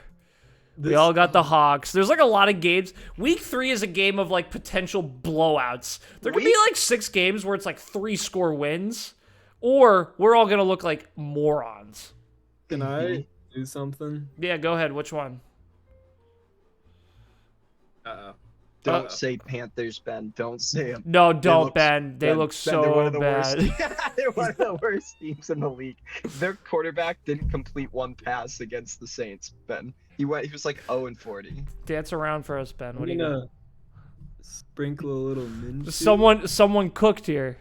We This- all got the Hawks. There's like a lot of games. Week 3 is a game of like potential blowouts. There could be like 6 games where it's like 3-score wins, or we're all gonna look like morons. Can I do something? Yeah, go ahead. Which one? Uh-oh. Don't say Panthers, Ben. Don't say them. No, don't, look- Ben. They look they're one so of the bad. worst. They're one of the worst teams in the league. Their quarterback didn't complete one pass against the Saints, Ben. He was like 0-40. Dance around for us, Ben. I'm What do you got? gonna sprinkle a little Minshew. Someone cooked here.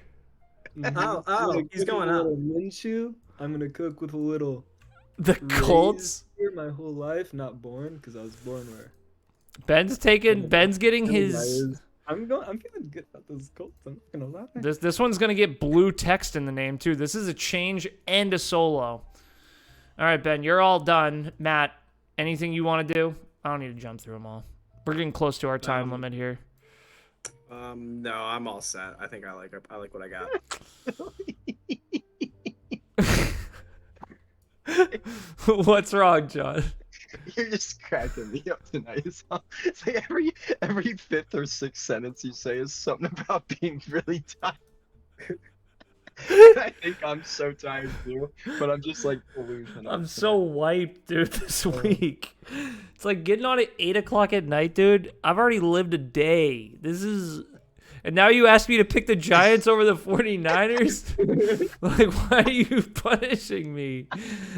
Mhm. Oh, I'm gonna he's cook going with a up. little Minshew. I'm gonna cook with a little The Colts. Rays here my whole life, not born, because I was born where. Ben's getting his. I'm feeling good about those Colts. I'm not gonna lie. This one's gonna get blue text in the name too. This is a change and a solo. All right, Ben, you're all done. Matt, anything you want to do? I don't need to jump through them all. We're getting close to our time limit here. No, I'm all set. I think I like what I got. What's wrong, John? You're just cracking me up tonight. It's like every fifth or sixth sentence you say is something about being really tired. I think I'm so tired too, but I'm just like delusional. I'm so wiped, dude, this week. It's like getting on at 8 o'clock at night, dude. I've already lived a day. And now you ask me to pick the Giants over the 49ers? Like, why are you punishing me?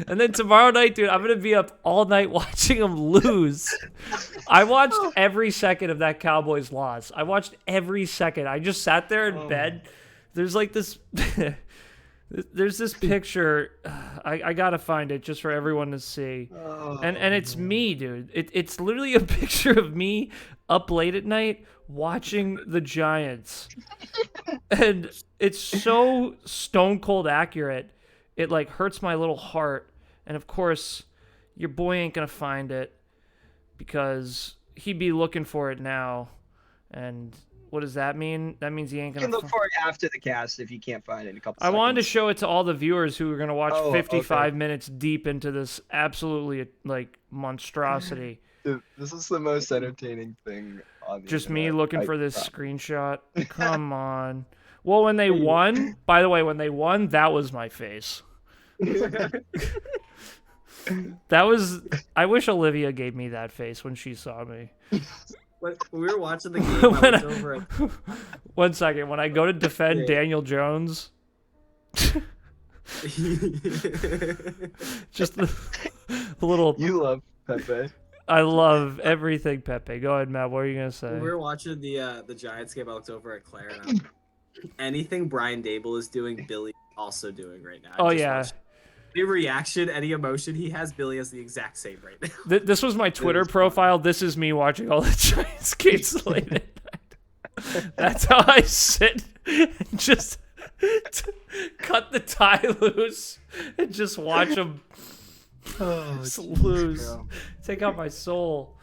And then tomorrow night, dude, I'm going to be up all night watching them lose. I watched every second of that Cowboys loss. I watched every second. I just sat there in bed. There's like this... There's this picture. I gotta find it just for everyone to see. And it's me, dude. It's literally a picture of me up late at night watching the Giants. And it's so stone cold accurate. It like hurts my little heart. And of course, your boy ain't gonna find it because he'd be looking for it now. And what does that mean? That means he ain't You gonna. can look for it after the cast if you can't find it in a couple I seconds. wanted to show it to all the viewers who are gonna watch Oh, 55 okay. minutes deep into this absolutely like monstrosity. Dude, this is the most entertaining thing on the Just me internet, looking I for this promise. screenshot. Come on. Well, when they won, by the way, when they won, that was my face. That was. I wish Olivia gave me that face when she saw me. When we were watching the game, I When looked over at 1 second. When I go to defend Yeah. Daniel Jones, just the little. You love Pepe. I love everything Pepe. Go ahead, Matt. What are you gonna say? When we were watching the Giants game, I looked over at Claire, and I'm like, anything Brian Dable is doing, Billy also doing right now. I Oh just yeah. watched any reaction, any emotion he has, Billy has the exact same right now. This was my Twitter is fun. profile. This is me watching all the Giants games late at night. That's how I sit and just cut the tie loose and just watch them lose. Take out my soul.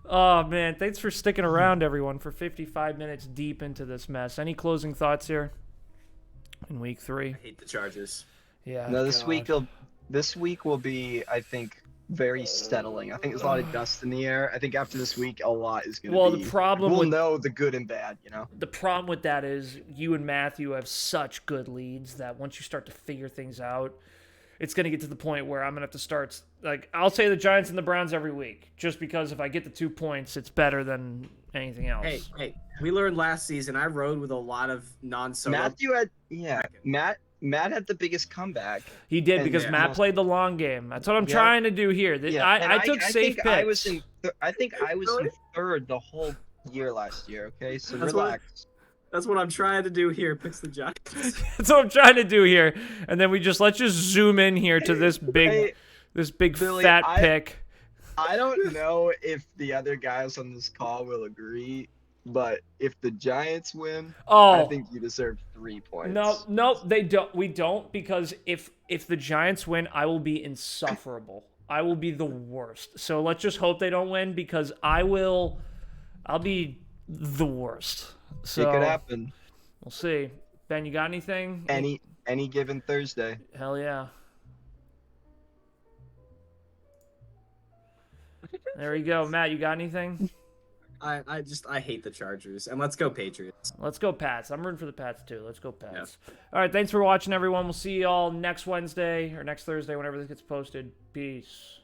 Oh, man. Thanks for sticking around, everyone, for 55 minutes deep into this mess. Any closing thoughts here in week 3? I hate the Chargers. Yeah. No, this God. week will be, I think, very settling. I think there's a lot of dust in the air. I think after this week, a lot is going to Well, be. the problem we'll with know the good and bad, you know? the problem with that is you and Matthew have such good leads that once you start to figure things out, it's going to get to the point where I'm going to have to start, like, I'll say the Giants and the Browns every week, just because if I get the 2 points, it's better than anything else. Hey, we learned last season I rode with a lot of non-solo. Matthew had, Matt had the biggest comeback. He did And because yeah. Matt played the long game. That's what I'm Yeah. trying to do here. And I took safe think picks. I was in third the whole year last year. Okay, so That's what- relax. That's what I'm trying to do here. Picks the Giants. That's what I'm trying to do here. And then let's just zoom in here to this big Hey, Billy, fat pick. I don't know if the other guys on this call will agree, but if the Giants win, I Oh, think you deserve 3 points. no, they don't. We don't, because if the Giants win, I will be insufferable. I will be the worst. So let's just hope they don't win, because I'll be the worst. So It could happen we'll see. Ben, you got anything? any given Thursday. Hell yeah. There you go. Matt, you got anything? I hate the Chargers, and let's go Patriots. Let's go Pats. I'm rooting for the Pats too. Let's go Pats. All right, thanks for watching, everyone. We'll see you all next Wednesday or next Thursday, whenever this gets posted. Peace.